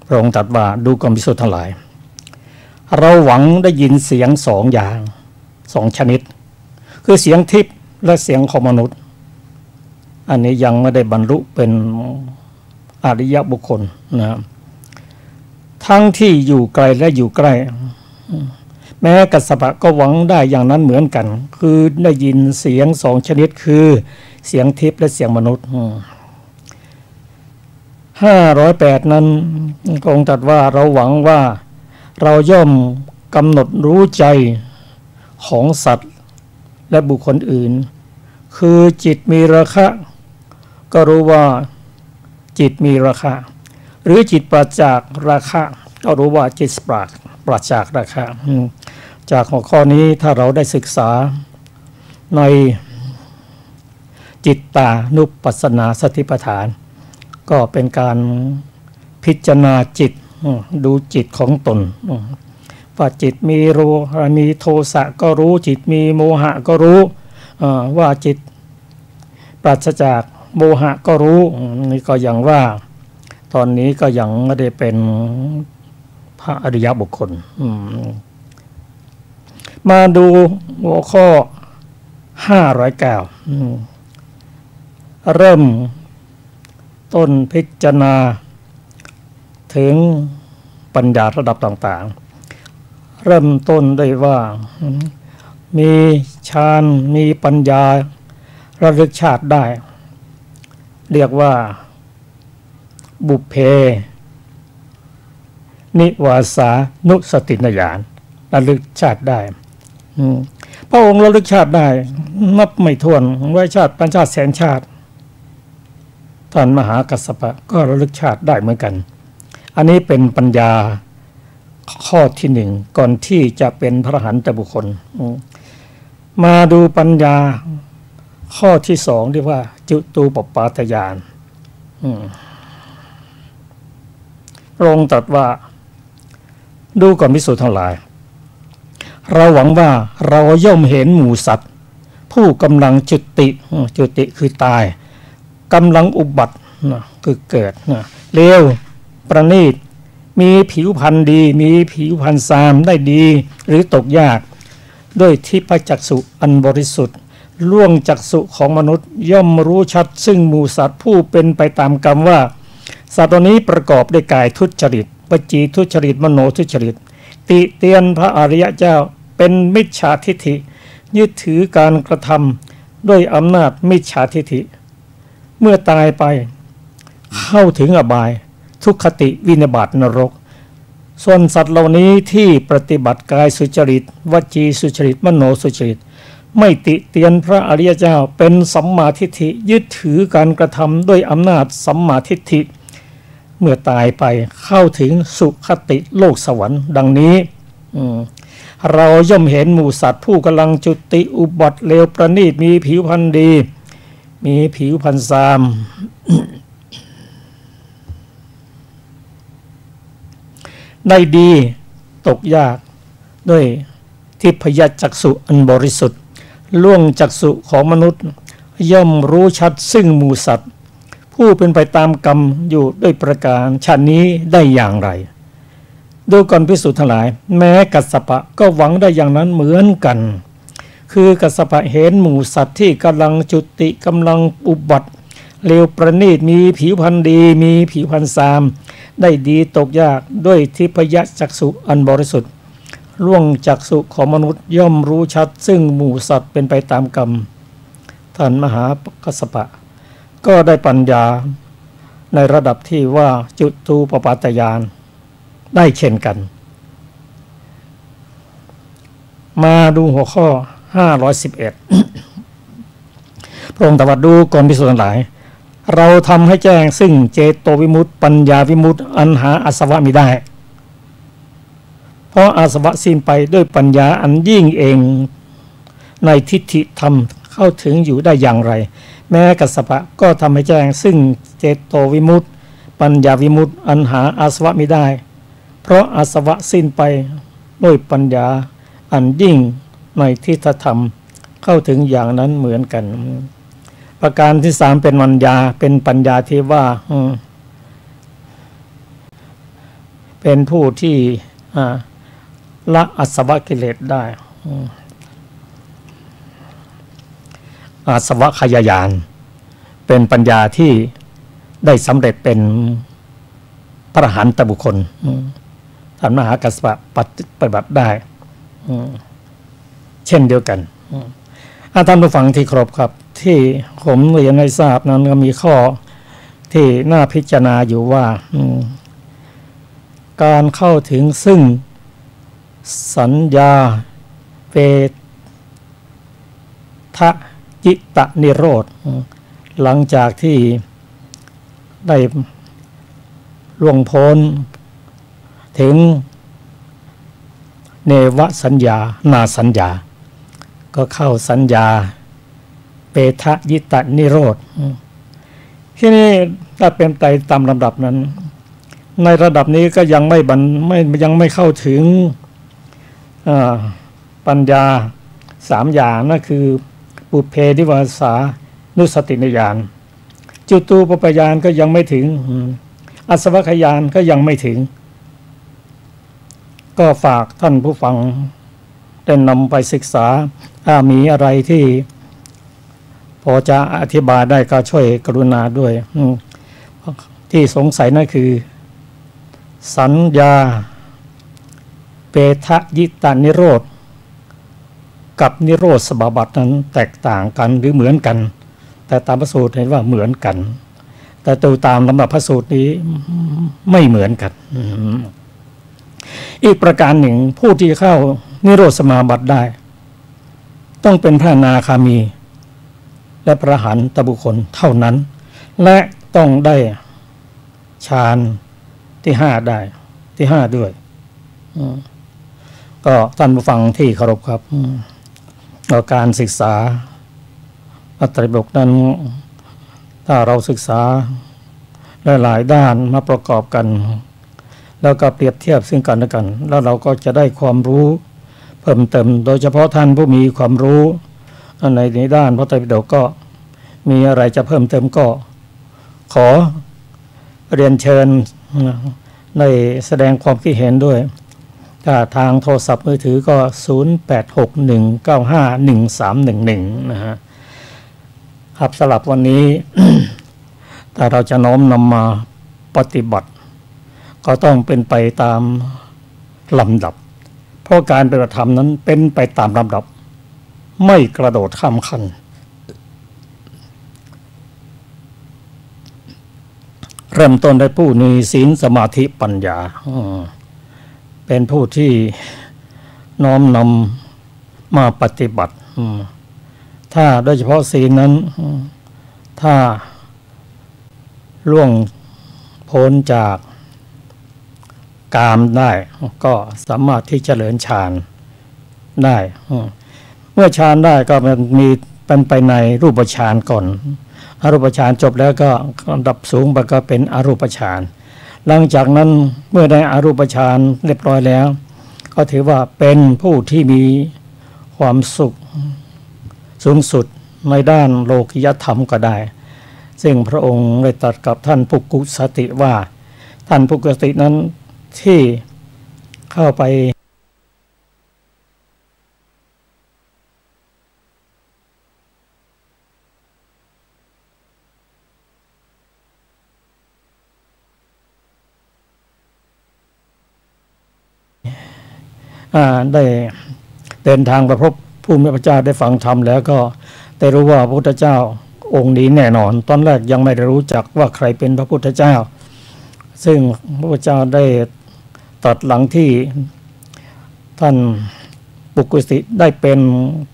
พระองค์ตรัสว่าดูก่อนภิกษุทั้งหลายเราหวังได้ยินเสียงสองอย่างสองชนิดคือเสียงทิพย์และเสียงของมนุษย์อันนี้ยังไม่ได้บรรลุเป็นอริยบุคคลนะทั้งที่อยู่ไกลและอยู่ใกล้แม้กัสสปะก็หวังได้อย่างนั้นเหมือนกันคือได้ยินเสียงสองชนิดคือเสียงทิพย์และเสียงมนุษย์508นั้นพระองค์ตรัสว่าเราหวังว่าเราย่อมกำหนดรู้ใจของสัตว์และบุคคลอื่นคือจิตมีราคะก็รู้ว่าจิตมีราคะหรือจิตปราศจากราคะก็รู้ว่าจิตปราศจากราคะจากหัวข้อนี้ถ้าเราได้ศึกษาในจิตตานุปัสสนาสติปัฏฐานก็เป็นการพิจารณาจิตดูจิตของตนว่าจิตมีโทสะก็รู้จิตมีโมหะก็รู้ว่าจิตปราศจากโมหะก็รู้นี่ก็อย่างว่าตอนนี้ก็ยังไม่ได้เป็นพระอริยบุคคลมาดูหัวข้อ509เริ่มต้นพิจารณาถึงปัญญาระดับต่างๆเริ่มต้นด้วยว่ามีฌานมีปัญญาระลึกชาติได้เรียกว่าบุพเพนิวาสานุสติญาณระลึกชาติได้พระองค์ระลึกชาติได้นับไม่ถ้วนร้อยชาติพันชาติแสนชาติท่านมหากัสสปะก็ระลึกชาติได้เหมือนกันอันนี้เป็นปัญญาข้อที่หนึ่งก่อนที่จะเป็นพระอรหันตบุคคลมาดูปัญญาข้อที่สองเรียกว่าจุตูปปาตญาณพระองค์ตรัสว่าดูก่อนภิกษุทั้งหลายเราหวังว่าเราย่อมเห็นหมู่สัตว์ผู้กำลังจุติคือตายกำลังอุบัติคือเกิดเลวประณีตมีผิวพรรณดีมีผิวพรรณซามได้ดีหรือตกยากด้วยทิพจักษุอันบริสุทธิ์ล่วงจักษุของมนุษย์ย่อมรู้ชัดซึ่งหมู่สัตว์ผู้เป็นไปตามกรรมว่าสัตว์ตัวนี้ประกอบด้วยกายทุจริตวจีทุจริตมโนทุจริตติเตียนพระอริยเจ้าเป็นมิจฉาทิฏฐิยึดถือการกระทำด้วยอำนาจมิจฉาทิฏฐิเมื่อตายไปเข้าถึงอบายทุกขติวินิบาตนรกส่วนสัตว์เหล่านี้ที่ปฏิบัติกายสุจริตวจีสุจริตมโนสุจริตไม่ติเตียนพระอริยเจ้าเป็นสัมมาทิฏฐิยึดถือการกระทำด้วยอำนาจสัมมาทิฏฐิเมื่อตายไปเข้าถึงสุคติโลกสวรรค์ดังนี้เราย่อมเห็นหมู่สัตว์ผู้กำลังจุติอุบัติเลวประณีตมีผิวพรรณดีมีผิวพรรณซามได้ดีตกยากด้วยทิพยจักษุอันบริสุทธิ์ล่วงจักษุของมนุษย์ย่อมรู้ชัดซึ่งหมู่สัตว์ผู้เป็นไปตามกรรมอยู่ด้วยประการชาตินี้ได้อย่างไรดูก่อนภิกษุทั้งหลายแม้กัสสปะก็หวังได้อย่างนั้นเหมือนกันคือกัสสปะเห็นหมู่สัตว์ที่กำลังจุติกำลังอุบัติเลวประณีตมีผิวพรรณดีมีผิวพรรณซามได้ดีตกยากด้วยทิพยจักษุอันบริสุทธิ์ล่วงจักษุของมนุษย์ย่อมรู้ชัดซึ่งหมู่สัตว์เป็นไปตามกรรมท่านมหากัสสปะก็ได้ปัญญาในระดับที่ว่าจุตูปปาตญาณได้เช่นกันมาดูหัวข้อ511พระองค์ตรัสดูก่อนภิกษุทั้งหลายเราทำให้แจ้งซึ่งเจโตวิมุตติปัญญาวิมุตติอันหาอาสวะมิได้ เพราะอาสวะสิ้นไปด้วยปัญญาอันยิ่งเองในทิฏฐิธรรมเข้าถึงอยู่ได้อย่างไร แม้กัสสปะก็ทำให้แจ้งซึ่งเจโตวิมุตติปัญญาวิมุตติอันหาอาสวะไม่ได้เพราะอาสวะสิ้นไปด้วยปัญญาอันยิ่งในทิฏฐธรรมเข้าถึงอย่างนั้นเหมือนกันประการที่สามเป็นปัญญาที่ว่าเป็นผู้ที่ละอาสวะกิเลสได้อาสวะขยายานเป็นปัญญาที่ได้สำเร็จเป็นพระอรหันตบุคคลท่านมหากัสสปะปฏิบัติได้เช่นเดียวกันท่านผู้ฟังที่ครบครับที่ผมเรียนให้ทราบนั้นก็มีข้อที่น่าพิจารณาอยู่ว่าการเข้าถึงซึ่งสัญญาเวทยิตะนิโรธหลังจากที่ได้ล่วงพ้นถึงเนวสัญญานาสัญญาก็เข้าสัญญาเปทะยิตะนิโรธที่นี่ถ้าเป็นไปตามลำดับนั้นในระดับนี้ก็ยังไม่เข้าถึงปัญญาสามอย่างนั่นคือปุเพนิวาสานุสติญาณจุตูปปยานก็ยังไม่ถึงอาสวัคยานก็ยังไม่ถึงก็ฝากท่านผู้ฟังได้นำไปศึกษามีอะไรที่พอจะอธิบายได้ก็ช่วยกรุณาด้วยที่สงสัยนั่นคือสัญญาเปทะยิตานิโรธกับนิโรธสมาบัตินั้นแตกต่างกันหรือเหมือนกันแต่ตามพระสูตรเห็นว่าเหมือนกันแต่ตัวตามลำดับพระสูตรนี้ไม่เหมือนกันอีกประการหนึ่งผู้ที่เข้านิโรธสมาบัติได้ต้องเป็นพระอนาคามีและพระอรหันตบุคคลเท่านั้นและต้องได้ฌานที่ห้าได้ที่ห้าด้วยก็ท่านผู้ฟังที่เคารพครับการศึกษาอัตถปิฎกนั้นถ้าเราศึกษาหลายด้านมาประกอบกันแล้วก็เปรียบเทียบซึ่งกันและกันแล้วเราก็จะได้ความรู้เพิ่มเติมโดยเฉพาะท่านผู้มีความรู้ในด้านพระไตรปิฎกก็มีอะไรจะเพิ่มเติมก็ขอเรียนเชิญในแสดงความคิดเห็นด้วยทางโทรศัพท์มือถือก็0861951311นะฮะครับสำหรับวันนี้ แต่เราจะน้อมนำมาปฏิบัติก็ต้องเป็นไปตามลำดับเพราะการปฏิบัติธรรมนั้นเป็นไปตามลำดับไม่กระโดดข้ามขั้นเริ่มต้นได้ผู้มีศีลสมาธิปัญญาเป็นผู้ที่น้อมนำมาปฏิบัติถ้าโดยเฉพาะศีลนั้นถ้าล่วงพ้นจากกามได้ก็สามารถที่จะเจริญฌานได้เมื่อฌานได้ก็มันมีเป็นไปในรูปฌานก่อนอรูปฌานจบแล้วก็ลำดับสูงไปก็เป็นอรูปฌานหลังจากนั้นเมื่อได้อรูปฌานเรียบร้อยแล้วก็ถือว่าเป็นผู้ที่มีความสุขสูงสุดในด้านโลกิยธรรมก็ได้ซึ่งพระองค์ได้ตรัสกับท่านปุกกุสติว่าท่านปุกกุสตินั้นที่เข้าไปได้เดินทางไปพบผู้มีพระเจ้าได้ฟังธรรมแล้วก็ได้รู้ว่าพระพุทธเจ้าองค์นี้แน่นอนตอนแรกยังไม่ได้รู้จักว่าใครเป็นพระพุทธเจ้าซึ่งพระพุทธเจ้าได้ตรัสหลังที่ท่านปุกกุสิได้เป็น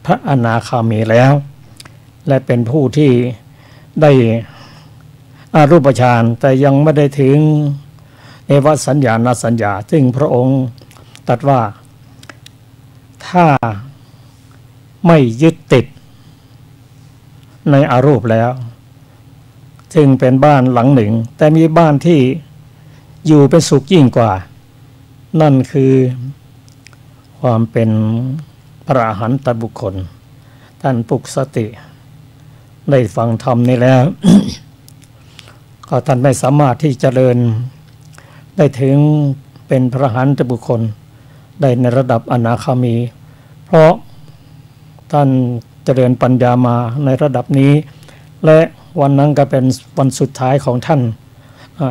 พระอนาคามีแล้วและเป็นผู้ที่ได้อรูปฌานแต่ยังไม่ได้ถึงเนวสัญญาณสัญญาซึ่งพระองค์ ตรัสว่าถ้าไม่ยึดติดในอารูปแล้วจึงเป็นบ้านหลังหนึ่งแต่มีบ้านที่อยู่เป็นสุขยิ่งกว่านั่นคือความเป็นพระอรหันตบุคคลท่านปลุกสติได้ฟังธรรมนี้แล้ว ก็ท่านไม่สามารถที่จะเดินได้ถึงเป็นพระอรหันตบุคคลได้ในระดับอนาคามีเพราะท่านเจริญปัญญามาในระดับนี้และวันนั้นก็เป็นวันสุดท้ายของท่าน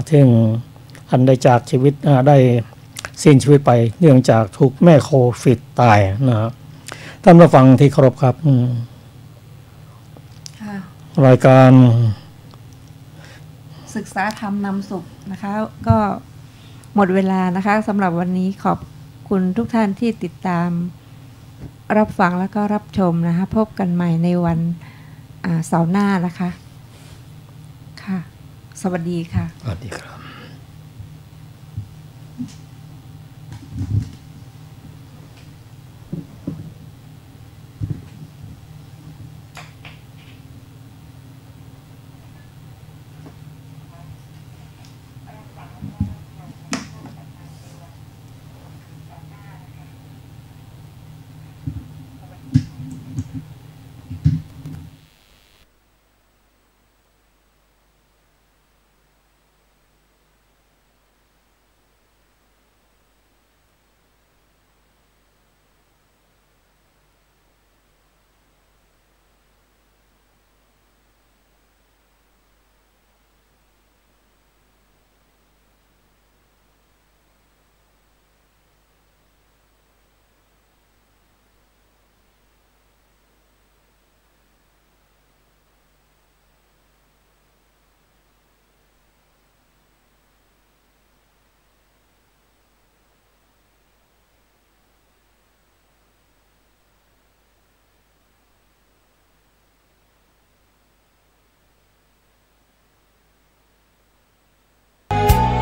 ที่ท่านได้จากชีวิตได้สิ้นชีวิตไปเนื่องจากถูกแม่โควิดตายนะครับท่านผู้ฟังที่เคารพครับรายการศึกษาธรรมนำสุขนะคะก็หมดเวลานะคะสำหรับวันนี้ขอบคุณทุกท่านที่ติดตามรับฟังแล้วก็รับชมนะคะพบกันใหม่ในวันเสาร์หน้านะคะค่ะสวัสดีค่ะสวัสดีครับ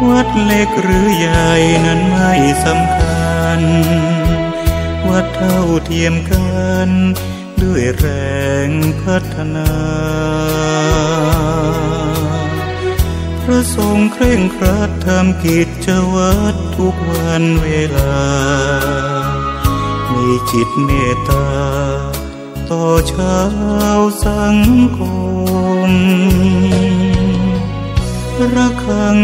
วัดเล็กหรือใหญ่นั้นไม่สำคัญวัดเท่าเทียมกันด้วยแรงพัฒนาพระทรงเคร่งครัดทำกิจวัตรทุกวันเวลามีจิตเมตตาต่อชาวสังคมระฆัง